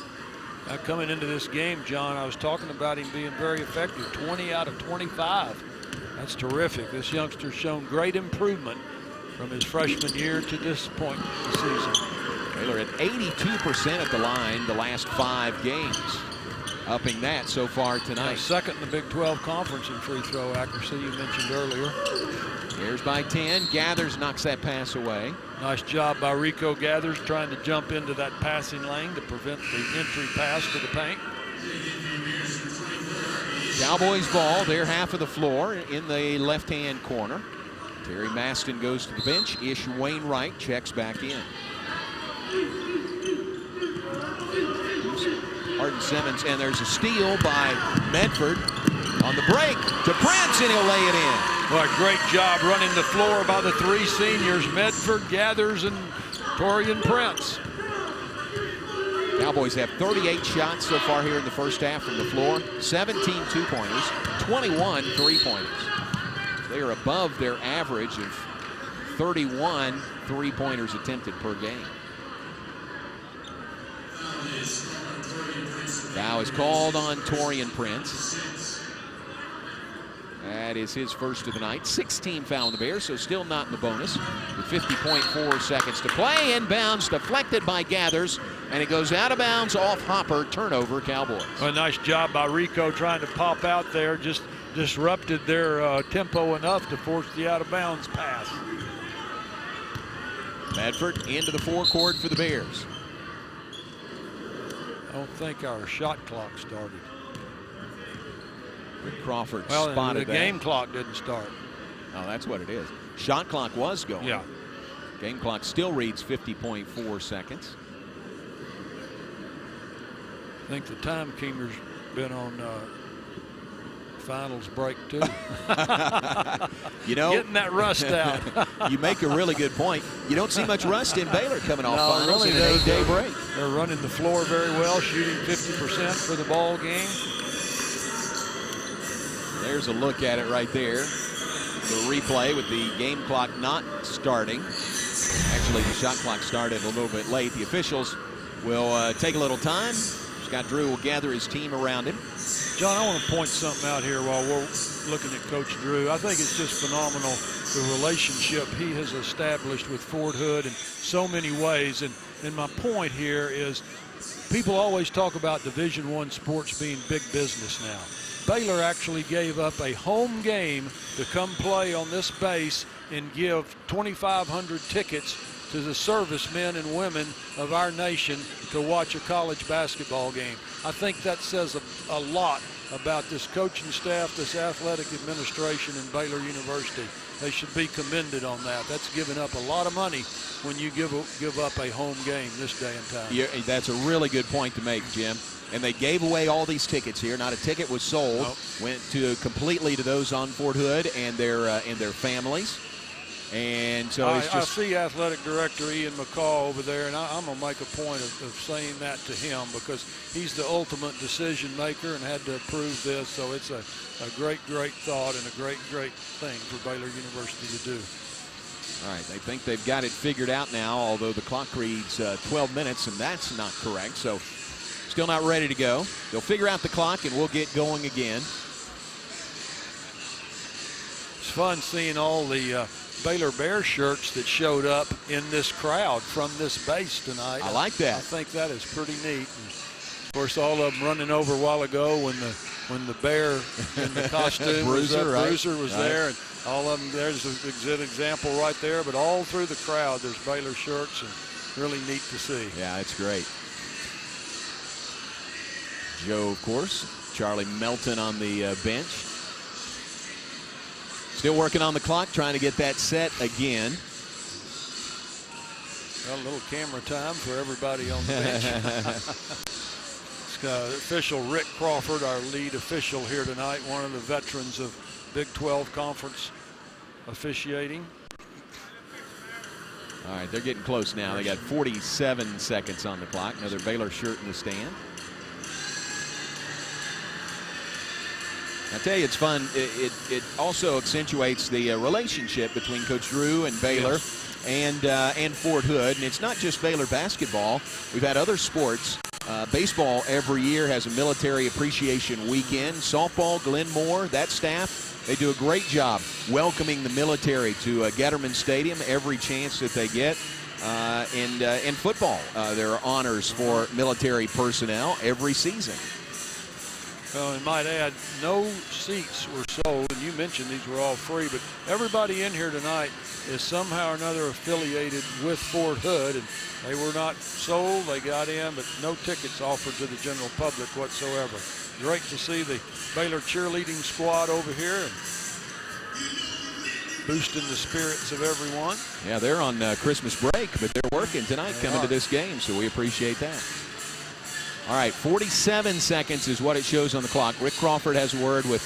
Now coming into this game, John, I was talking about him being very effective, 20 out of 25. That's terrific. This youngster's shown great improvement from his freshman year to this point in the season. Baylor at 82% at the line the last 5 games. Upping that so far tonight. Second in the Big 12 Conference in free throw accuracy, you mentioned earlier. Bears by 10. Gathers knocks that pass away. Nice job by Rico Gathers trying to jump into that passing lane to prevent the entry pass to the paint. Cowboys ball, their half of the floor in the left-hand corner. Terry Maston goes to the bench. Ish Wainwright checks back in. Hardin Simmons, and there's a steal by Medford on the break to Prince, and he'll lay it in. Well, a great job running the floor by the 3 seniors, Medford, Gathers, and Torian Prince. Cowboys have 38 shots so far here in the first half from the floor, 17 two-pointers, 21 three-pointers. They are above their average of 31 three-pointers attempted per game. Foul is called on Torian Prince. That is his first of the night. 16 foul on the Bears, so still not in the bonus. With 50.4 seconds to play. Inbounds deflected by Gathers, and it goes out of bounds off Hopper. Turnover, Cowboys. A nice job by Rico trying to pop out there. Just disrupted their tempo enough to force the out of bounds pass. Medford into the forecourt for the Bears. I don't think our shot clock started. Rick Crawford well, spotted the that. game clock didn't start. Oh, that's what it is. Shot clock was going. Yeah. Game clock still reads 50.4 seconds. I think the timekeeper's been on finals break too. You know, getting that rust out. You make a really good point. You don't see much rust in Baylor coming off finals really in an 8-day break. They're running the floor very well, shooting 50% for the ball game. There's a look at it right there. The replay with the game clock not starting. Actually, the shot clock started a little bit late. The officials will take a little time. Scott Drew will gather his team around him. John, I want to point something out here while we're looking at Coach Drew. I think it's just phenomenal, the relationship he has established with Fort Hood in so many ways. And my point here is people always talk about Division I sports being big business now. Baylor actually gave up a home game to come play on this base and give 2,500 tickets to the servicemen and women of our nation to watch a college basketball game. I think that says a lot about this coaching staff, this athletic administration in Baylor University. They should be commended on that. That's giving up a lot of money when you give up a home game this day and time. Yeah, that's a really good point to make, Jim. And they gave away all these tickets here. Not a ticket was sold. Nope. Went completely to those on Fort Hood and their families. And so I it's just. see Athletic Director Ian McCall over there, and I'm going to make a point of saying that to him because he's the ultimate decision maker and had to approve this. So it's a great thought and a great thing for Baylor University to do. All right, they think they've got it figured out now, although the clock reads 12 minutes, and that's not correct. So still not ready to go. They'll figure out the clock, and we'll get going again. It's fun seeing all the Baylor Bears shirts that showed up in this crowd from this base tonight. I like that. I think that is pretty neat. And of course, all of them running over a while ago when the bear in the costume Bruiser was there, and all of them. There's an example right there. But all through the crowd, there's Baylor shirts, and really neat to see. Yeah, it's great. Joe, of course, Charlie Melton on the bench. Still working on the clock, trying to get that set again. Well, a little camera time for everybody on the bench. Official Rick Crawford, our lead official here tonight, one of the veterans of Big 12 Conference officiating. All right, they're getting close now. They got 47 seconds on the clock. Another Baylor shirt in the stand. I tell you, it's fun. It also accentuates the relationship between Coach Drew and Baylor, yes, and Fort Hood. And it's not just Baylor basketball. We've had other sports. Baseball every year has a military appreciation weekend. Softball, Glenn Moore, that staff, they do a great job welcoming the military to Getterman Stadium every chance that they get. And football, there are honors for military personnel every season. Well, I might add, no seats were sold, and you mentioned these were all free, but everybody in here tonight is somehow or another affiliated with Fort Hood, and they were not sold. They got in, but no tickets offered to the general public whatsoever. Great to see the Baylor cheerleading squad over here and boosting the spirits of everyone. Yeah, they're on Christmas break, but they're working tonight coming to this game, so we appreciate that. All right, 47 seconds is what it shows on the clock. Rick Crawford has a word with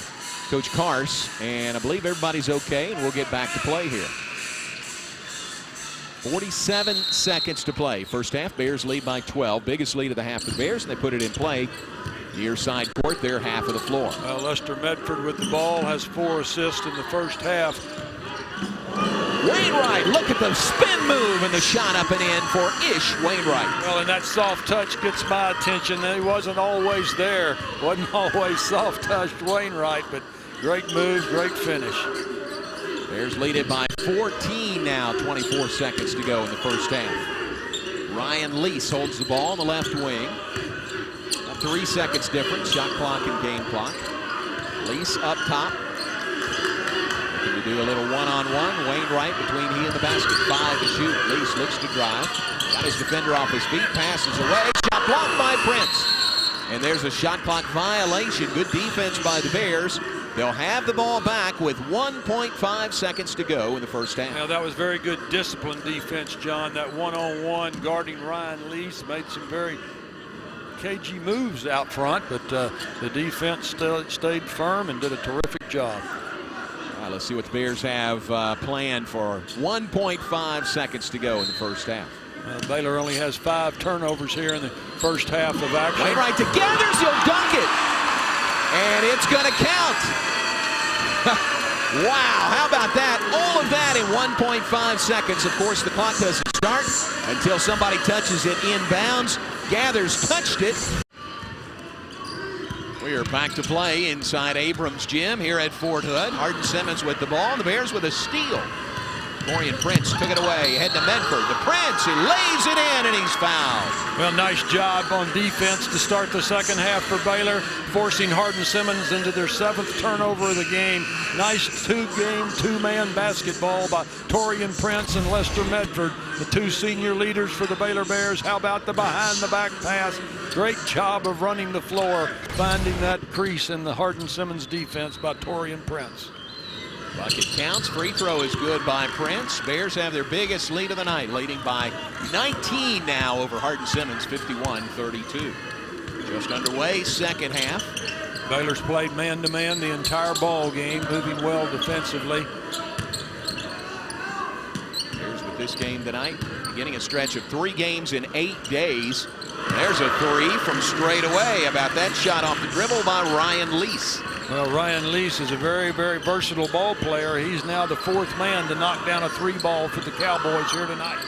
Coach Karst, and I believe everybody's okay, and we'll get back to play here. 47 seconds to play. First half, Bears lead by 12. Biggest lead of the half, the Bears, and they put it in play. Near side court, their half of the floor. Well, Lester Medford with the ball has 4 assists in the first half. Wainwright, look at the spin move and the shot up and in for Ish Wainwright. Well, and that soft touch gets my attention. He wasn't always there. Wasn't always soft touched Wainwright, but great move, great finish. Bears lead it by 14 now, 24 seconds to go in the first half. Ryan Lease holds the ball on the left wing. 3 seconds difference, shot clock and game clock. Lease up top. Looking to do a little one-on-one. Wainwright between he and the basket. 5 to shoot. Lease looks to drive. Got his defender off his feet. Passes away. Shot blocked by Prince. And there's a shot clock violation. Good defense by the Bears. They'll have the ball back with 1.5 seconds to go in the first half. Now, that was very good disciplined defense, John. That one-on-one guarding Ryan Lease made some very cagey moves out front, but the defense stayed firm and did a terrific job. All right, let's see what the Bears have planned for 1.5 seconds to go in the first half. Baylor only has 5 turnovers here in the first half of action. Wainwright to Gathers, he'll dunk it. And it's going to count. Wow, how about that? All of that in 1.5 seconds. Of course, the clock doesn't start until somebody touches it inbounds. Gathers touched it. We are back to play inside Abrams Gym here at Fort Hood. Hardin Simmons with the ball. The Bears with a steal. Dorian Prince took it away. Head to Medford. To Prince. He lays it in, and he's fouled. Well, nice job on defense to start the second half for Baylor, forcing Hardin Simmons into their 7th turnover of the game. Nice two-man basketball by Torian Prince and Lester Medford, the 2 senior leaders for the Baylor Bears. How about the behind-the-back pass? Great job of running the floor, finding that crease in the Hardin Simmons defense by Torian Prince. Bucket counts. Free throw is good by Prince. Bears have their biggest lead of the night, leading by 19 now over Hardin Simmons, 51-32. Just underway, second half. Baylor's played man-to-man the entire ball game, moving well defensively. with this game tonight. Beginning a stretch of 3 games in 8 days. There's a 3 from straight away. About that shot off the dribble by Ryan Lease. Well, Ryan Lease is a very, very versatile ball player. He's now the 4th man to knock down a 3-ball for the Cowboys here tonight.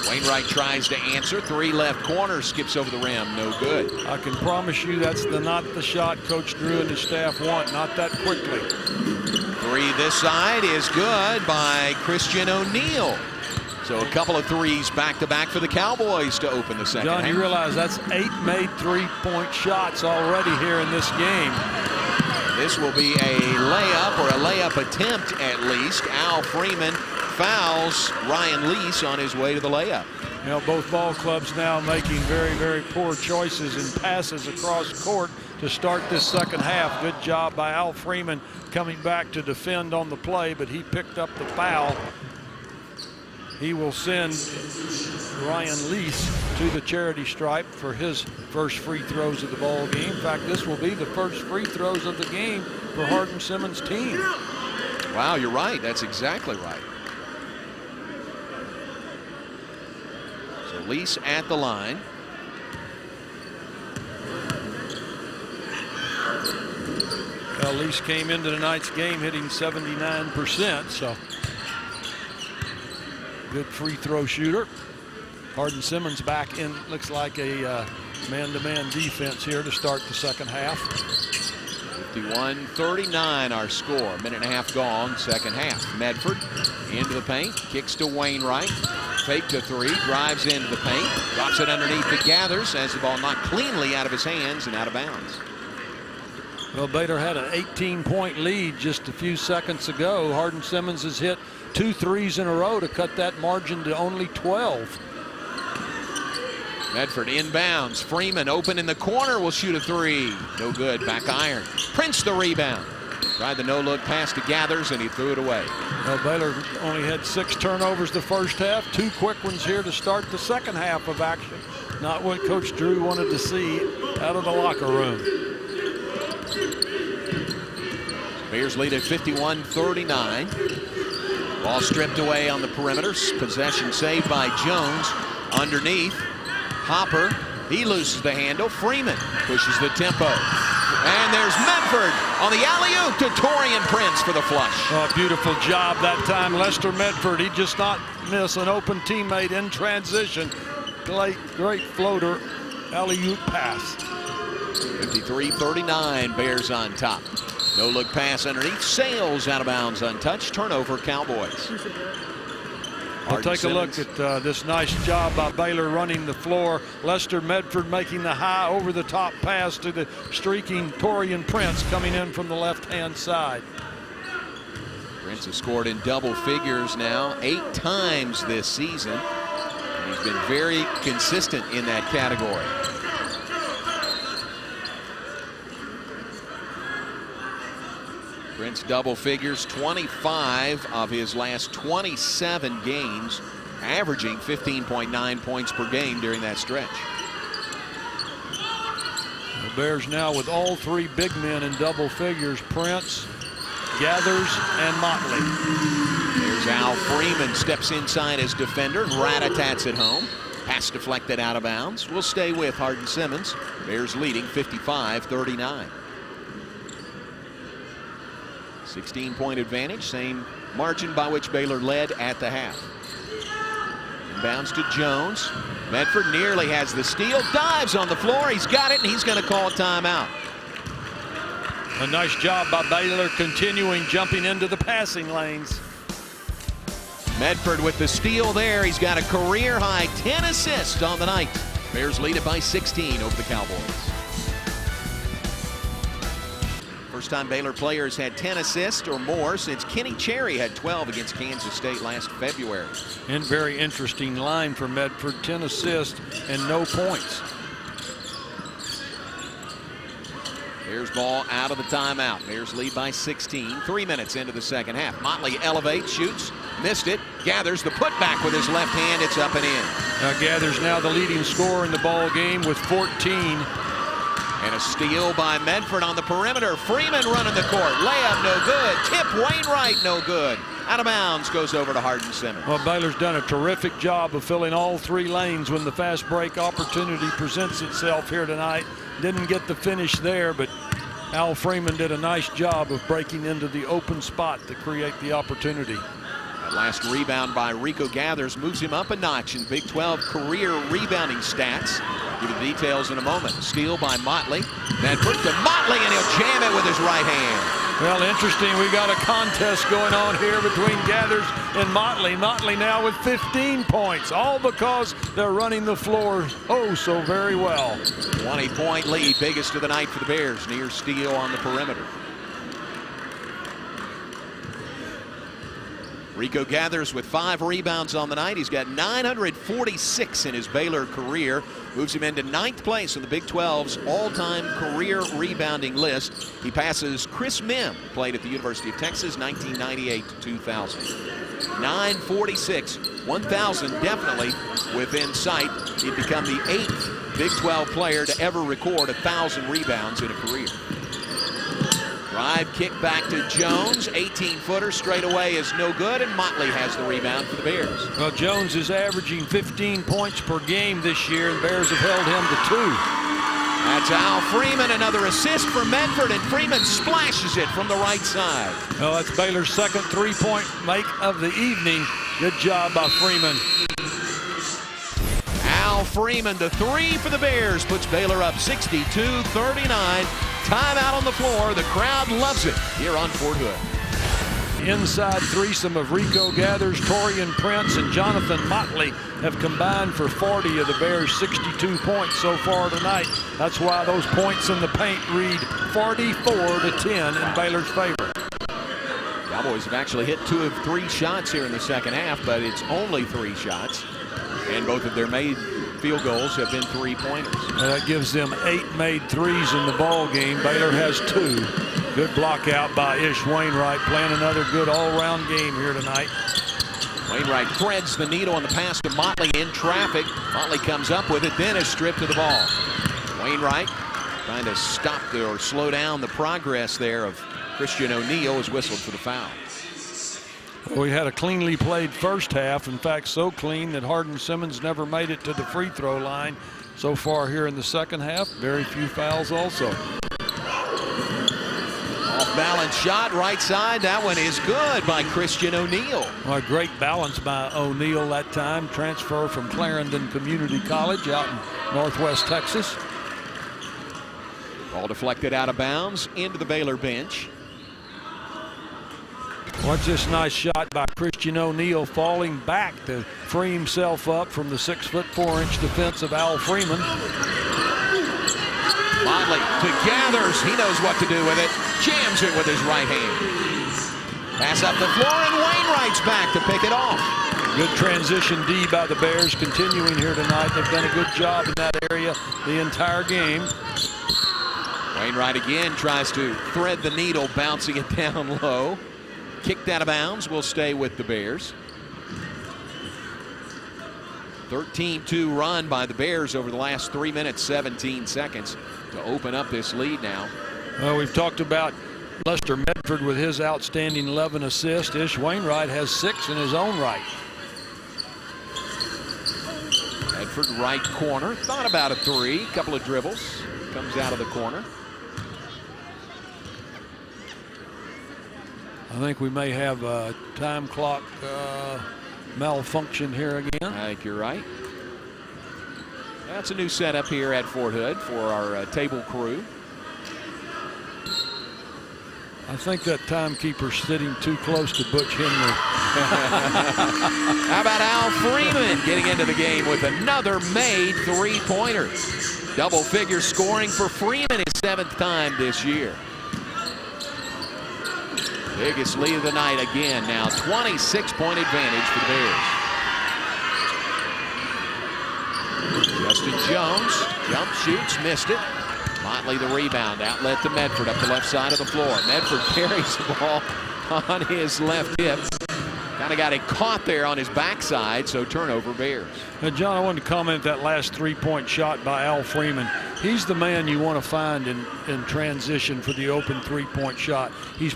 Wainwright tries to answer. 3 left corner, skips over the rim. No good. I can promise you that's not the shot Coach Drew and his staff want. Not that quickly. 3 this side is good by Christian O'Neal. So a couple of 3s back-to-back for the Cowboys to open the second half. John, you realize that's 8 made 3-point shots already here in this game. This will be a layup, or a layup attempt at least. Al Freeman fouls Ryan Lease on his way to the layup. You know, both ball clubs now making very, very poor choices and passes across court to start this second half. Good job by Al Freeman coming back to defend on the play, but he picked up the foul. He will send Ryan Lease to the charity stripe for his first free throws of the ball game. In fact, this will be the first free throws of the game for Hardin Simmons' team. Wow, you're right. That's exactly right. So Lease at the line. Well, Lease came into tonight's game hitting 79%, so good free throw shooter. Hardin Simmons back in, looks like a man-to-man defense here to start the second half. 51-39 our score. Minute and a half gone, second half. Medford into the paint, kicks to Wainwright. Fake to 3, drives into the paint, drops it underneath the Gathers, has the ball knocked cleanly out of his hands and out of bounds. Well, Baylor had an 18-point lead just a few seconds ago. Hardin Simmons has hit 2 threes in a row to cut that margin to only 12. Medford inbounds. Freeman open in the corner, will shoot a 3. No good. Back iron. Prince the rebound. Tried the no-look pass to Gathers, and he threw it away. Well, Baylor only had 6 turnovers the first half. 2 quick ones here to start the second half of action. Not what Coach Drew wanted to see out of the locker room. Bears lead at 51-39. Ball stripped away on the perimeter. Possession saved by Jones. Underneath. Hopper, he loses the handle. Freeman pushes the tempo. And there's Medford on the alley-oop to Torian Prince for the flush. Oh, beautiful job that time. Lester Medford, he just not miss an open teammate in transition. Great floater, alley-oop pass. 53-39, Bears on top. No-look pass underneath, sails out of bounds untouched. Turnover, Cowboys. We'll take a look at this nice job by Baylor running the floor. Lester Medford making the high over-the-top pass to the streaking Torian Prince coming in from the left-hand side. Prince has scored in double figures now 8 times this season. And he's been very consistent in that category. Prince double figures 25 of his last 27 games, averaging 15.9 points per game during that stretch. The Bears now with all 3 big men in double figures: Prince, Gathers, and Motley. There's Al Freeman, steps inside as defender and rat-a-tats it home. Pass deflected out of bounds. We'll stay with Hardin Simmons. Bears leading 55-39. 16-point advantage, same margin by which Baylor led at the half. Inbounds to Jones. Medford nearly has the steal, dives on the floor. He's got it, and he's going to call a timeout. A nice job by Baylor continuing jumping into the passing lanes. Medford with the steal there. He's got a career-high 10 assists on the night. Bears lead it by 16 over the Cowboys. First time Baylor players had 10 assists or more since Kenny Cherry had 12 against Kansas State last February. And very interesting line for Medford, 10 assists and no points. Bears ball out of the timeout. Bears lead by 16. 3 minutes into the second half. Motley elevates, shoots, missed it. Gathers the putback with his left hand. It's up and in. Now Gathers now the leading scorer in the ball game with 14. And a steal by Medford on the perimeter. Freeman running the court. Layup no good. Tip Wainwright no good. Out of bounds, goes over to Hardin Simmons. Well, Baylor's done a terrific job of filling all three lanes when the fast break opportunity presents itself here tonight. Didn't get the finish there, but Al Freeman did a nice job of breaking into the open spot to create the opportunity. That last rebound by Rico Gathers moves him up a notch in Big 12 career rebounding stats. Give you the details in a moment. Steal by Motley. Medford to Motley, and he'll jam it with his right hand. Well, interesting. We got a contest going on here between Gathers and Motley. Motley now with 15 points, all because they're running the floor oh so very well. 20-point lead, biggest of the night for the Bears. Near steal on the perimeter. Rico Gathers with 5 rebounds on the night. He's got 946 in his Baylor career. Moves him into 9th place in the Big 12's all-time career rebounding list. He passes Chris Mim, played at the University of Texas, 1998 to 2000. 946, 1,000 definitely within sight. He'd become the 8th Big 12 player to ever record 1,000 rebounds in a career. Drive kick back to Jones. 18-footer straight away is no good, and Motley has the rebound for the Bears. Well, Jones is averaging 15 points per game this year, and Bears have held him to 2. That's Al Freeman, another assist for Medford, and Freeman splashes it from the right side. Well, that's Baylor's second three-point make of the evening. Good job by Freeman. Al Freeman, the 3 for the Bears, puts Baylor up 62-39. Timeout on the floor. The crowd loves it here on Fort Hood. Inside threesome of Rico Gathers, Torian Prince, and Jonathan Motley have combined for 40 of the Bears' 62 points so far tonight. That's why those points in the paint read 44-10 in Baylor's favor. Cowboys have actually hit 2 of 3 shots here in the second half, but it's only 3 shots. And both of their made field goals have been 3-pointers. That gives them 8 made threes in the ball game. Baylor has 2. Good block out by Ish Wainwright, playing another good all-round game here tonight. Wainwright threads the needle on the pass to Motley in traffic. Motley comes up with it, then is stripped of the ball. Wainwright trying to stop or slow down the progress there of Christian O'Neal, is whistled for the foul. We had a cleanly played first half. In fact, so clean that Hardin Simmons never made it to the free throw line so far here in the second half. Very few fouls also. Off balance shot, right side. That one is good by Christian O'Neal. Well, a great balance by O'Neal that time. Transfer from Clarendon Community College out in Northwest Texas. Ball deflected out of bounds into the Baylor bench. Watch this nice shot by Christian O'Neal, falling back to free himself up from the 6'4" defense of Al Freeman. Motley to Gathers. He knows what to do with it. Jams it with his right hand. Pass up the floor, and Wainwright's back to pick it off. Good transition D by the Bears continuing here tonight. They've done a good job in that area the entire game. Wainwright again tries to thread the needle, bouncing it down low. Kicked out of bounds, will stay with the Bears. 13-2 run by the Bears over the last 3 minutes, 17 seconds to open up this lead now. Well, we've talked about Lester Medford with his outstanding 11 assists. Ish Wainwright has 6 in his own right. Medford right corner, thought about a 3, couple of dribbles, comes out of the corner. I think we may have a time clock malfunction here again. I think you're right. That's a new setup here at Fort Hood for our table crew. I think that timekeeper's sitting too close to Butch Henry. How about Al Freeman getting into the game with another made 3-pointer? Double-figure scoring for Freeman, his 7th time this year. Biggest lead of the night again now. 26-point advantage for the Bears. Justin Jones jump shoots, missed it. Motley the rebound, outlet to Medford up the left side of the floor. Medford carries the ball on his left hip. Kind of got it caught there on his backside, so turnover Bears. Now, John, I wanted to comment that last three-point shot by Al Freeman. He's the man you want to find in transition for the open three-point shot. He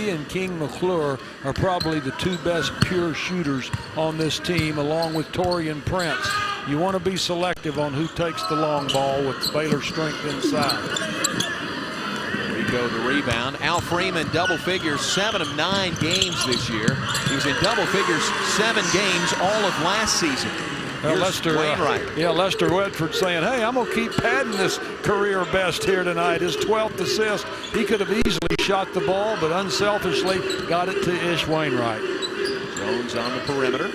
and King McClure are probably the two best pure shooters on this team, along with Torian Prince. You want to be selective on who takes the long ball with Baylor strength inside. Rico the rebound. Al Freeman double figures 7 of 9 games this year. He was in double figures 7 games all of last season. Lester Wedford saying, hey, I'm going to keep padding this career best here tonight. His 12th assist. He could have easily shot the ball, but unselfishly got it to Ish Wainwright. Jones on the perimeter.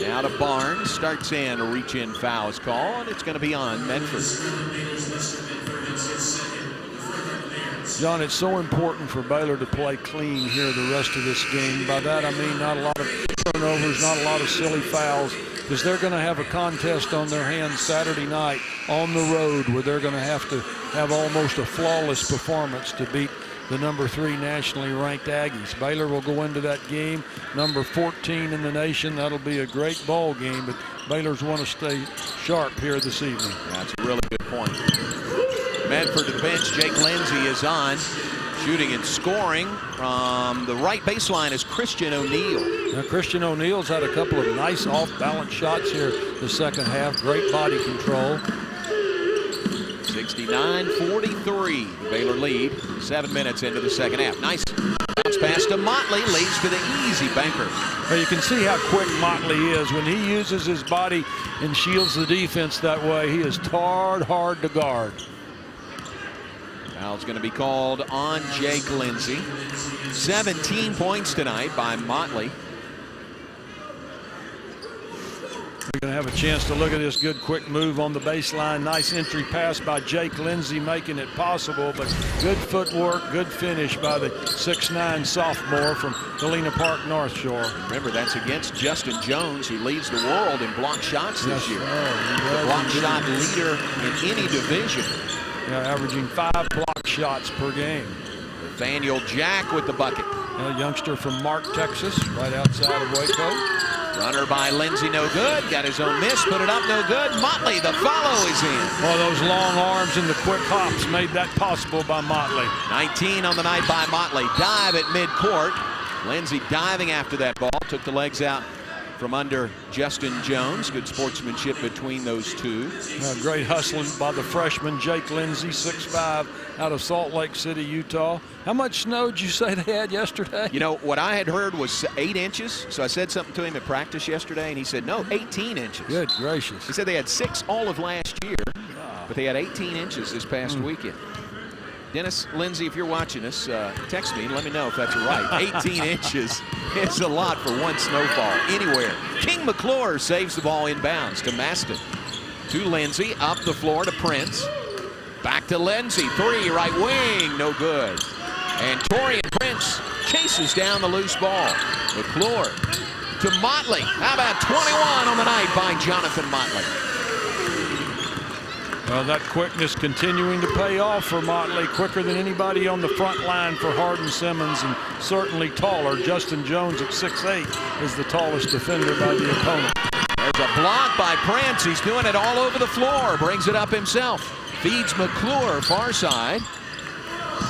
Now to Barnes. Starts in. A reach-in foul is called, and it's going to be on Medford. John, it's so important for Baylor to play clean here the rest of this game. By that I mean not a lot of turnovers, not a lot of silly fouls, because they're going to have a contest on their hands Saturday night on the road where they're going to have almost a flawless performance to beat the number 3 nationally ranked Aggies. Baylor will go into that game number 14 in the nation. That'll be a great ball game, but Baylor's want to stay sharp here this evening. That's a really good point. Medford to the bench. Jake Lindsey is on. Shooting and scoring from the right baseline is Christian O'Neal. Now, Christian O'Neal's had a couple of nice off-balance shots here the second half. Great body control. 69-43, the Baylor lead. 7 minutes into the second half. Nice bounce pass to Motley, leads to the easy banker. Well, you can see how quick Motley is. When he uses his body and shields the defense that way, he is hard to guard. Foul's going to be called on Jake Lindsey. 17 points tonight by Motley. We're going to have a chance to look at this good quick move on the baseline. Nice entry pass by Jake Lindsey, making it possible, but good footwork, good finish by the 6'9" sophomore from Galena Park North Shore. Remember, that's against Justin Jones, who leads the world in block shots this year. The block shot leader in any division. Yeah, averaging 5 block shots per game. Nathaniel Jack with the bucket. A youngster from Mark, Texas, right outside of Waco. Runner by Lindsey, no good. Got his own miss, put it up, no good. Motley, the follow is in. Well, those long arms and the quick hops made that possible by Motley. 19 on the night by Motley. Dive at midcourt. Lindsey diving after that ball. Took the legs out from under Justin Jones. Good sportsmanship between those two. Great hustling by the freshman Jake Lindsey, 6'5", out of Salt Lake City, Utah. How much snow did you say they had yesterday? You know, what I had heard was 8 inches. So I said something to him at practice yesterday, and he said, no, 18 inches. Good gracious. He said they had 6 all of last year, but they had 18 inches this past weekend. Dennis Lindsey, if you're watching us, text me and let me know if that's right. 18 inches is a lot for one snowfall anywhere. King McClure saves the ball inbounds to Maston. To Lindsey, up the floor to Prince. Back to Lindsey, 3, right wing, no good. And Torian Prince chases down the loose ball. McClure to Motley. How about 21 on the night by Jonathan Motley? Well, that quickness continuing to pay off for Motley, quicker than anybody on the front line for Hardin Simmons, and certainly taller. Justin Jones at 6'8" is the tallest defender by the opponent. There's a block by Prince. He's doing it all over the floor. Brings it up himself. Feeds McClure far side.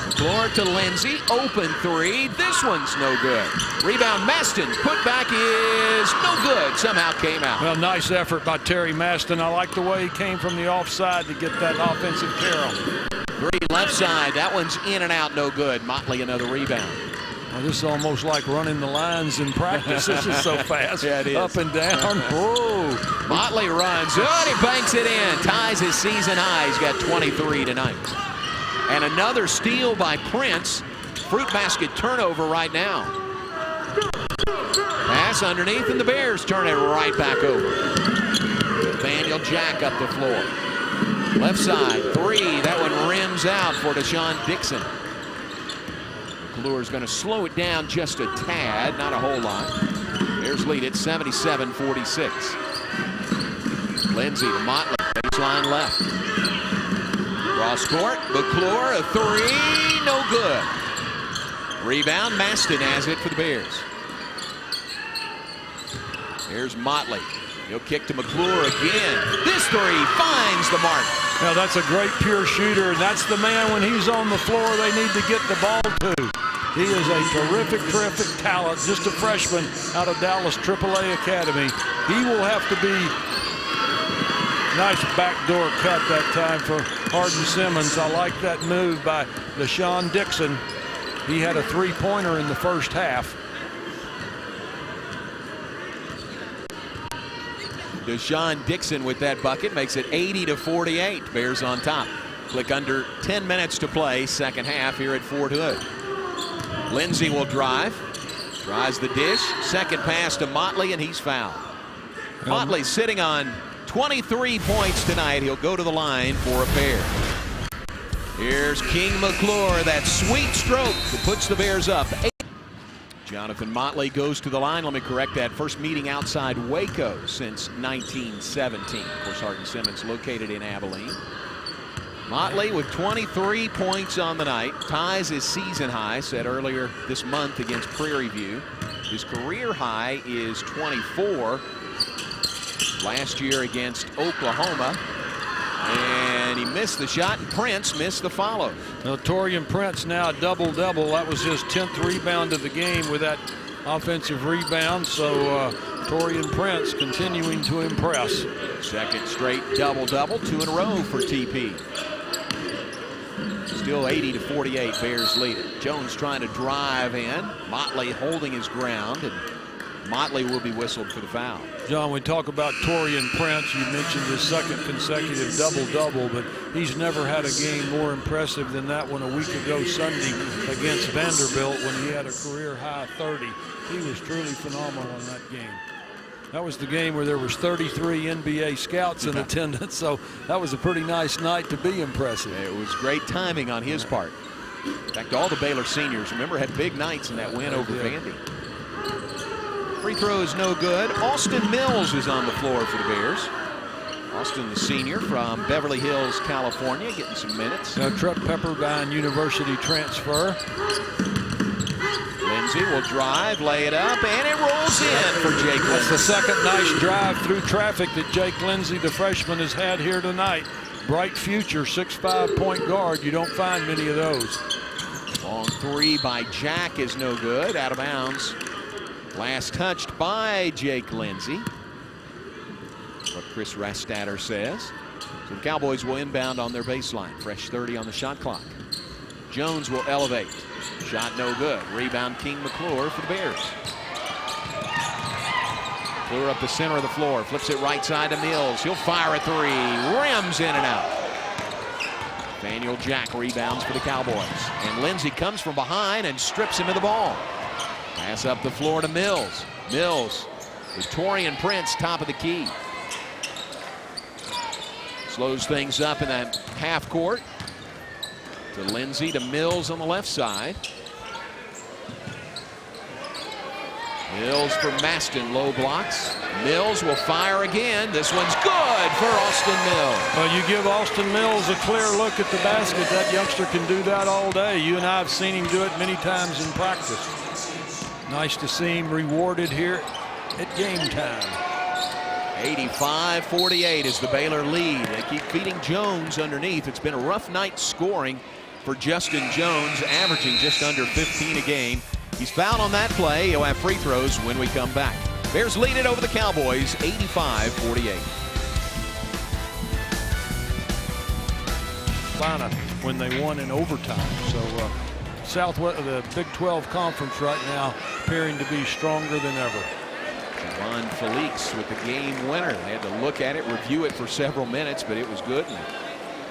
McClure to Lindsey. Open 3. This one's no good. Rebound Maston. Put back is no good. Somehow came out. Well, nice effort by Terry Maston. I like the way he came from the offside to get that offensive carry. 3 left side. That one's in and out. No good. Motley another rebound. Well, this is almost like running the lines in practice. This is so fast. Yeah, it is. Up and down. Whoa. Motley runs. Oh, and he banks it in. Ties his season high. He's got 23 tonight. And another steal by Prince. Fruit basket turnover right now. Pass underneath, and the Bears turn it right back over. Nathaniel Jack up the floor. Left side, 3. That one rims out for Deshaun Dixon. McClure's going to slow it down just a tad, not a whole lot. Bears lead it 77-46. Lindsey to Motley, baseline left. Cross court, McClure, a 3, no good. Rebound, Maston has it for the Bears. Here's Motley. He'll kick to McClure again. This three finds the mark. Now that's a great pure shooter, and that's the man when he's on the floor they need to get the ball to. He is a terrific talent, just a freshman out of Dallas AAA Academy. He will have to be nice backdoor cut that time for Hardin Simmons. I like that move by Deshaun Dixon. He had a three-pointer in the first half. Deshaun Dixon with that bucket makes it 80-48. Bears on top. Click under 10 minutes to play, second half here at Fort Hood. Lindsey will drive. Tries the dish. Second pass to Motley, and he's fouled. Motley sitting on 23 points tonight. He'll go to the line for a pair. Here's King McClure. That sweet stroke that puts the Bears up. Jonathan Motley goes to the line. Let me correct that. First meeting outside Waco since 1917. Of course, Hardin Simmons located in Abilene. Motley with 23 points on the night. Ties his season high set earlier this month against Prairie View. His career high is 24. Last year against Oklahoma. And he missed the shot, and Prince missed the follow. Now, Torian Prince now a double-double. That was his 10th rebound of the game with that offensive rebound. So Torian Prince continuing to impress. Second straight double-double, 2 in a row for TP. Still 80-48, Bears lead it. Jones trying to drive in. Motley holding his ground, and Motley will be whistled for the foul. John, we talk about Torian Prince. You mentioned his second consecutive double-double, but he's never had a game more impressive than that one a week ago Sunday against Vanderbilt when he had a career-high 30. He was truly phenomenal in that game. That was the game where there was 33 NBA scouts in attendance, so that was a pretty nice night to be impressive. It was great timing on his part. In fact, all the Baylor seniors, remember, had big nights in that win over Vandy. Free throw is no good. Austin Mills is on the floor for the Bears. Austin, the senior from Beverly Hills, California, getting some minutes. Truck Pepperdine University transfer. Lindsey will drive, lay it up, and it rolls in for Jake Lindsey. That's the second nice drive through traffic that Jake Lindsey, the freshman, has had here tonight. Bright future, 6'5" point guard. You don't find many of those. Long three by Jack is no good, out of bounds. Last touched by Jake Lindsey. What Chris Rastatter says. So the Cowboys will inbound on their baseline. Fresh 30 on the shot clock. Jones will elevate. Shot no good. Rebound King McClure for the Bears. McClure up the center of the floor. Flips it right side to Mills. He'll fire a three. Rims in and out. Nathaniel Jack rebounds for the Cowboys. And Lindsey comes from behind and strips him of the ball. Pass up the floor to Mills. Mills with Torian Prince top of the key. Slows things up in that half court. To Lindsey, to Mills on the left side. Mills for Maston, low blocks. Mills will fire again. This one's good for Austin Mills. Well, you give Austin Mills a clear look at the basket. That youngster can do that all day. You and I have seen him do it many times in practice. Nice to see him rewarded here at game time. 85-48 is the Baylor lead. They keep feeding Jones underneath. It's been a rough night scoring for Justin Jones, averaging just under 15 a game. He's fouled on that play. He'll have free throws when we come back. Bears lead it over the Cowboys, 85-48. When they won in overtime. So Southwest, the Big 12 Conference right now appearing to be stronger than ever. Javon Felix with the game winner. They had to look at it, review it for several minutes, but it was good. And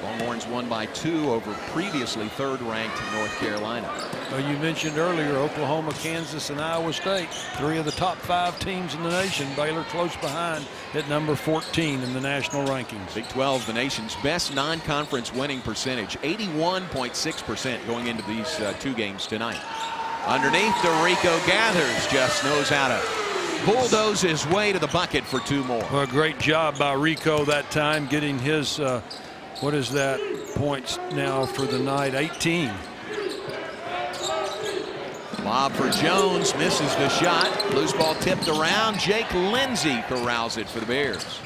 Longhorns won by 2 over previously third-ranked North Carolina. You mentioned earlier Oklahoma, Kansas, and Iowa State. 3 of the top 5 teams in the nation. Baylor close behind at number 14 in the national rankings. Big 12, the nation's best non-conference winning percentage, 81.6% going into these 2 games tonight. Underneath, DeRico gathers, just knows how to bulldoze his way to the bucket for 2 more. Well, great job by Rico that time, getting his, what is that, points now for the night, 18. Lob for Jones, misses the shot. Loose ball tipped around. Jake Lindsey corrals it for the Bears.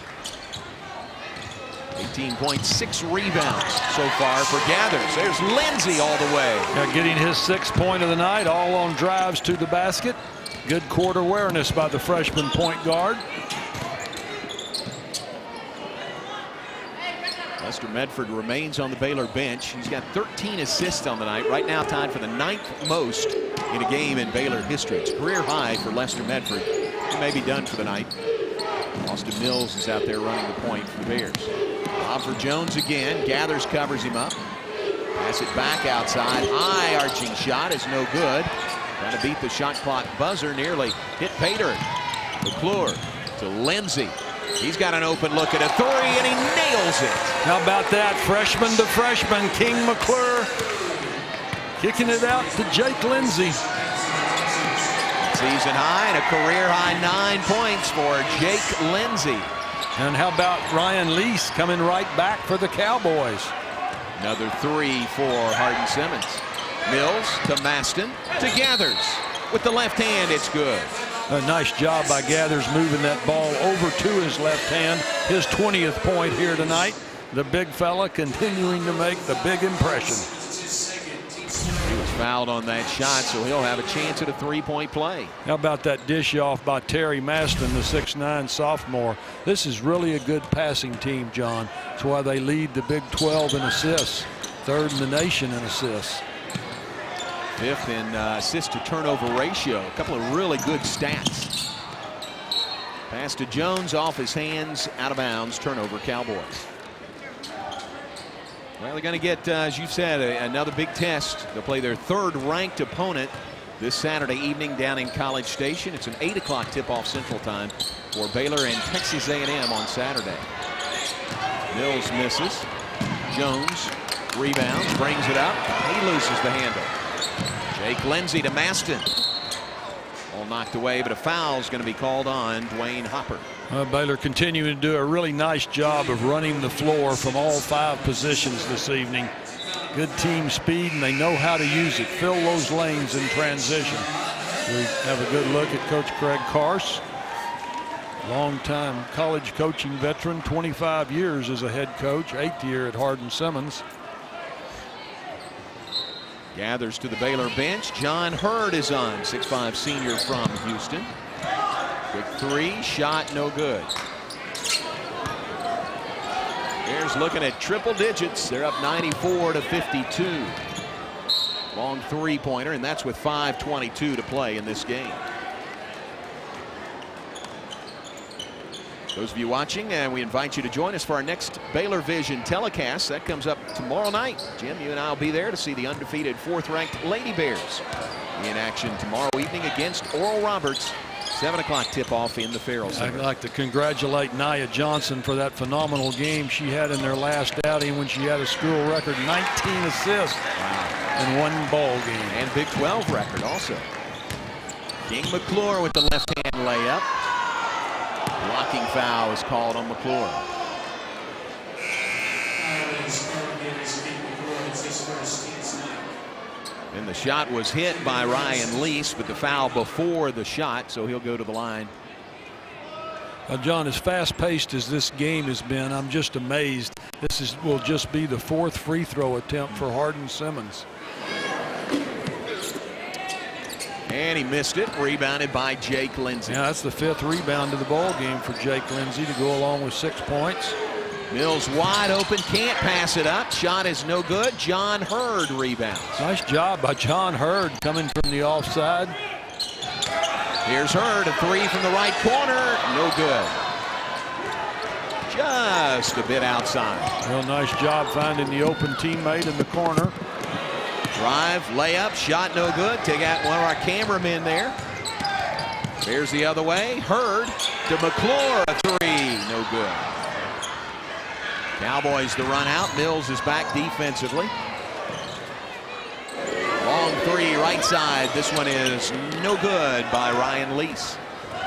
18.6 rebounds so far for Gathers. There's Lindsey all the way. Getting his 6th point of the night, all on drives to the basket. Good court awareness by the freshman point guard. Lester Medford remains on the Baylor bench. He's got 13 assists on the night. Right now tied for the 9th most in a game in Baylor history. It's a career high for Lester Medford. He may be done for the night. Austin Mills is out there running the point for the Bears. Lob for Jones again. Gathers covers him up. Pass it back outside. High arching shot is no good. Trying to beat the shot clock buzzer. Nearly hit Pater. McClure to Lindsey. He's got an open look at a three, and he nails it. How about that? Freshman to freshman. King McClure kicking it out to Jake Lindsey. Season high and a career high 9 points for Jake Lindsey. And how about Ryan Lease coming right back for the Cowboys? Another 3 for Hardin Simmons. Mills to Maston to Gathers. With the left hand, it's good. A nice job by Gathers moving that ball over to his left hand. His 20th point here tonight. The big fella continuing to make the big impression. He was fouled on that shot, so he'll have a chance at a 3-point play. How about that dish off by Terry Maston, the 6'9" sophomore? This is really a good passing team, John. That's why they lead the Big 12 in assists, 3rd in the nation in assists. 5th in assist to turnover ratio. A couple of really good stats. Pass to Jones, off his hands, out of bounds, turnover Cowboys. Well, they're going to get, as you said, another big test. They'll play their 3rd ranked opponent this Saturday evening down in College Station. It's an 8 o'clock tip-off Central Time for Baylor and Texas A&M on Saturday. Mills misses. Jones rebounds, brings it up. He loses the handle. Jake Lindsey to Maston. All knocked away, but a foul is going to be called on Dwayne Hopper. Baylor continuing to do a really nice job of running the floor from all 5 positions this evening. Good team speed, and they know how to use it. Fill those lanes in transition. We have a good look at Coach Craig Karst. Long-time college coaching veteran, 25 years as a head coach, 8th year at Hardin Simmons. Gathers to the Baylor bench. John Hurd is on, 6'5" senior from Houston. Quick 3, shot no good. Bears looking at triple digits. They're up 94-52. Long 3-pointer, and that's with 5:22 to play in this game. Those of you watching, we invite you to join us for our next Baylor Vision telecast. That comes up tomorrow night. Jim, you and I will be there to see the undefeated 4th-ranked Lady Bears in action tomorrow evening against Oral Roberts. 7 o'clock tip-off in the Farrell Center. I'd like to congratulate Nia Johnson for that phenomenal game she had in their last outing when she had a school record 19 assists in 1 ball game. And Big 12 record also. King McClure with the left-hand layup. Blocking foul is called on McClure. And the shot was hit by Ryan Lease, but the foul before the shot, so he'll go to the line. John, as fast-paced as this game has been, I'm just amazed. This will just be the 4th free throw attempt for Hardin Simmons. And he missed it, rebounded by Jake Lindsey. Yeah, that's the 5th rebound of the ball game for Jake Lindsey to go along with 6 points. Mills wide open, can't pass it up. Shot is no good. John Hurd rebounds. Nice job by John Hurd coming from the offside. Here's Hurd, a 3 from the right corner, no good. Just a bit outside. Real nice job finding the open teammate in the corner. Drive, layup, shot no good. Take out one of our cameramen there. Here's the other way. Hurd to McClure, a 3, no good. Cowboys the run out. Mills is back defensively. Long 3, right side. This one is no good by Ryan Lease.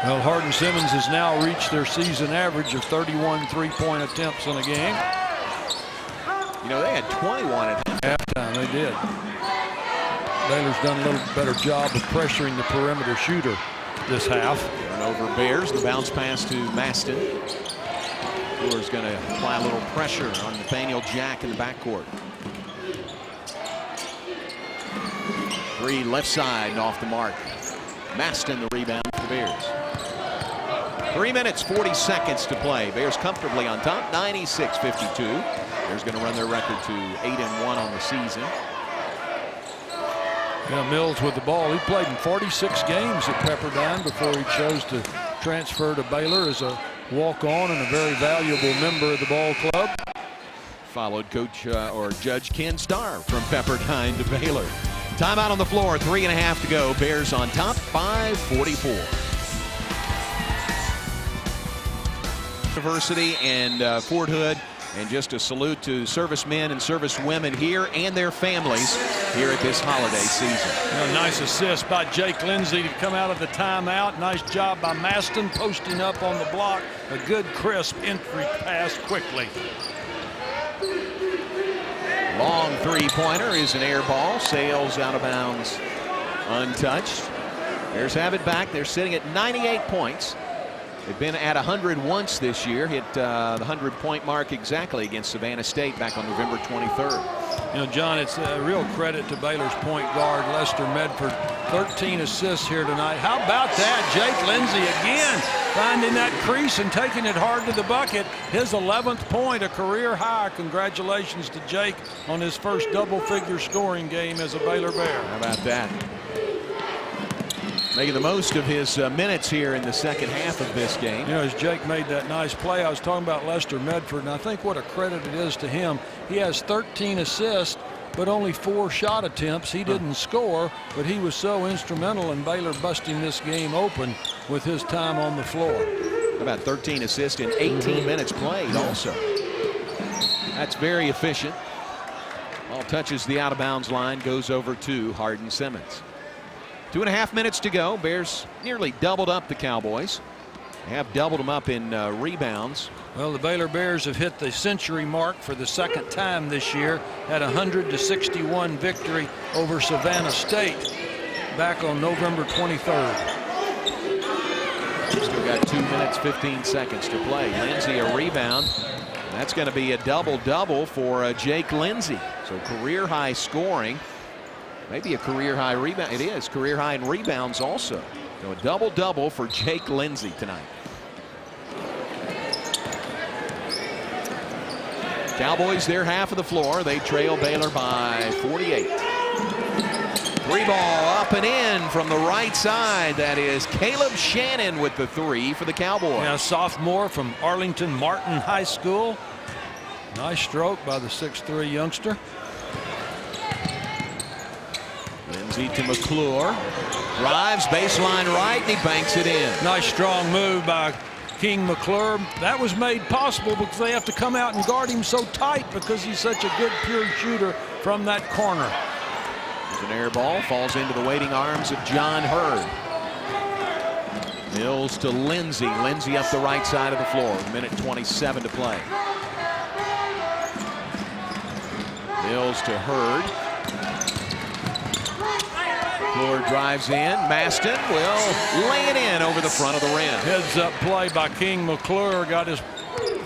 Well, Hardin Simmons has now reached their season average of 31 3-point attempts in a game. You know, they had 21 at halftime. They did. Baylor's done a little better job of pressuring the perimeter shooter this half. Turnover Bears. The bounce pass to Maston. Brewer's going to apply a little pressure on Nathaniel Jack in the backcourt. 3 left side and off the mark. Maston the rebound for the Bears. 3 minutes, 40 seconds to play. Bears comfortably on top, 96-52. Bears going to run their record to 8-1 on the season. Yeah, Mills with the ball. He played in 46 games at Pepperdine before he chose to transfer to Baylor as a walk-on and a very valuable member of the ball club. Followed Coach or Judge Ken Starr from Pepperdine to Baylor. Timeout on the floor, 3.5 to go. Bears on top, 5:44. University and Fort Hood, and just a salute to servicemen and servicewomen here and their families here at this holiday season. A nice assist by Jake Lindsey to come out of the timeout. Nice job by Maston posting up on the block. A good crisp entry pass quickly. Long three-pointer is an air ball. Sails out of bounds untouched. Bears have it back. They're sitting at 98 points. They've been at 100 once this year. Hit the 100-point mark exactly against Savannah State back on November 23rd. You know, John, it's a real credit to Baylor's point guard, Lester Medford. 13 assists here tonight. How about that? Jake Lindsey again finding that crease and taking it hard to the bucket. His 11th point, a career high. Congratulations to Jake on his first double-figure scoring game as a Baylor Bear. How about that? Making the most of his minutes here in the second half of this game. You know, as Jake made that nice play, I was talking about Lester Medford, and I think what a credit it is to him. He has 13 assists, but only 4 shot attempts. He didn't score, but he was so instrumental in Baylor busting this game open with his time on the floor. How about 13 assists in 18 minutes played also. That's very efficient. Ball touches the out-of-bounds line, goes over to Hardin Simmons. 2.5 minutes to go. Bears nearly doubled up the Cowboys. They have doubled them up in rebounds. Well, the Baylor Bears have hit the century mark for the second time this year. Had a 100-61 victory over Savannah State back on November 23rd. Still got 2 minutes, 15 seconds to play. Lindsey a rebound. That's going to be a double-double for Jake Lindsey. So career high scoring. Maybe a career high rebound. It is career high in rebounds also. So a double-double for Jake Lindsey tonight. Cowboys their half of the floor. They trail Baylor by 48. 3-ball up and in from the right side. That is Caleb Shannon with the 3 for the Cowboys. Yeah, sophomore from Arlington Martin High School. Nice stroke by the 6'3" youngster. Lindsey to McClure. Drives baseline right, and he banks it in. Nice strong move by King McClure. That was made possible because they have to come out and guard him so tight because he's such a good pure shooter from that corner. There's an air ball, falls into the waiting arms of John Hurd. Mills to Lindsey. Lindsey up the right side of the floor. 1:27 to play. Mills to Hurd. McClure drives in. Maston will lay it in over the front of the rim. Heads up play by King McClure. Got his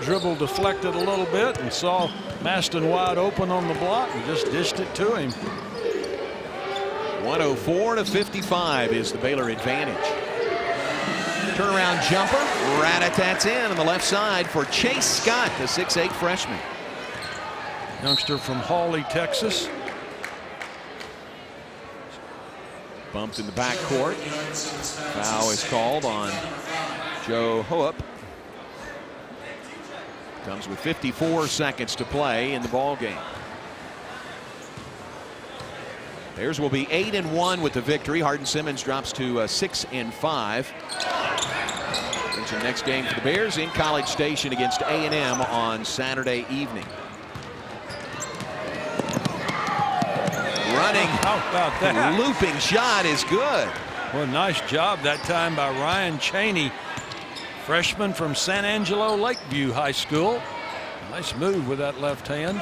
dribble deflected a little bit and saw Maston wide open on the block and just dished it to him. 104-55 is the Baylor advantage. Turnaround jumper. Rat-a-tats in on the left side for Chase Scott, the 6'8" freshman. Youngster from Hawley, Texas. Bumped in the backcourt. Foul is called on Joe Hoop. Comes with 54 seconds to play in the ball game. Bears will be 8-1 with the victory. Hardin Simmons drops to 6-5. Mention next game for the Bears in College Station against A&M on Saturday evening. Running, how about that? Looping shot is good. Well, nice job that time by Ryan Chaney, freshman from San Angelo Lakeview High School. Nice move with that left hand.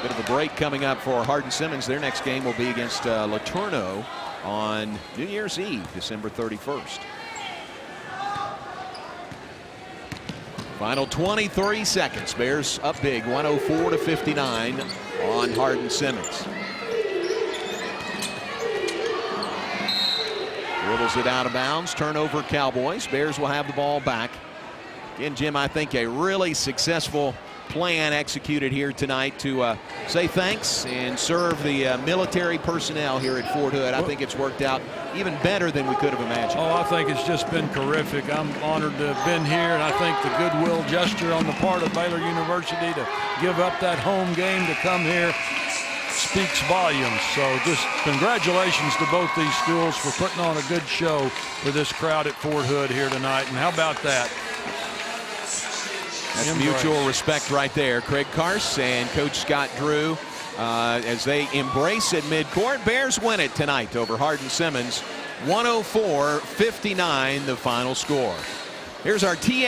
Bit of a break coming up for Hardin Simmons. Their next game will be against Laterno on New Year's Eve, December 31st. Final 23 seconds. Bears up big, 104-59 on Hardin Simmons. Dribbles it out of bounds. Turnover Cowboys. Bears will have the ball back. Again, Jim, I think a really successful plan executed here tonight to say thanks and serve the military personnel here at Fort Hood. I think it's worked out even better than we could have imagined. Oh, I think it's just been terrific. I'm honored to have been here, and I think the goodwill gesture on the part of Baylor University to give up that home game to come here speaks volumes. So just congratulations to both these schools for putting on a good show for this crowd at Fort Hood here tonight. And how about that? That's mutual respect right there. Craig Karst and Coach Scott Drew as they embrace at midcourt. Bears win it tonight over Hardin Simmons. 104-59 the final score. Here's our TA.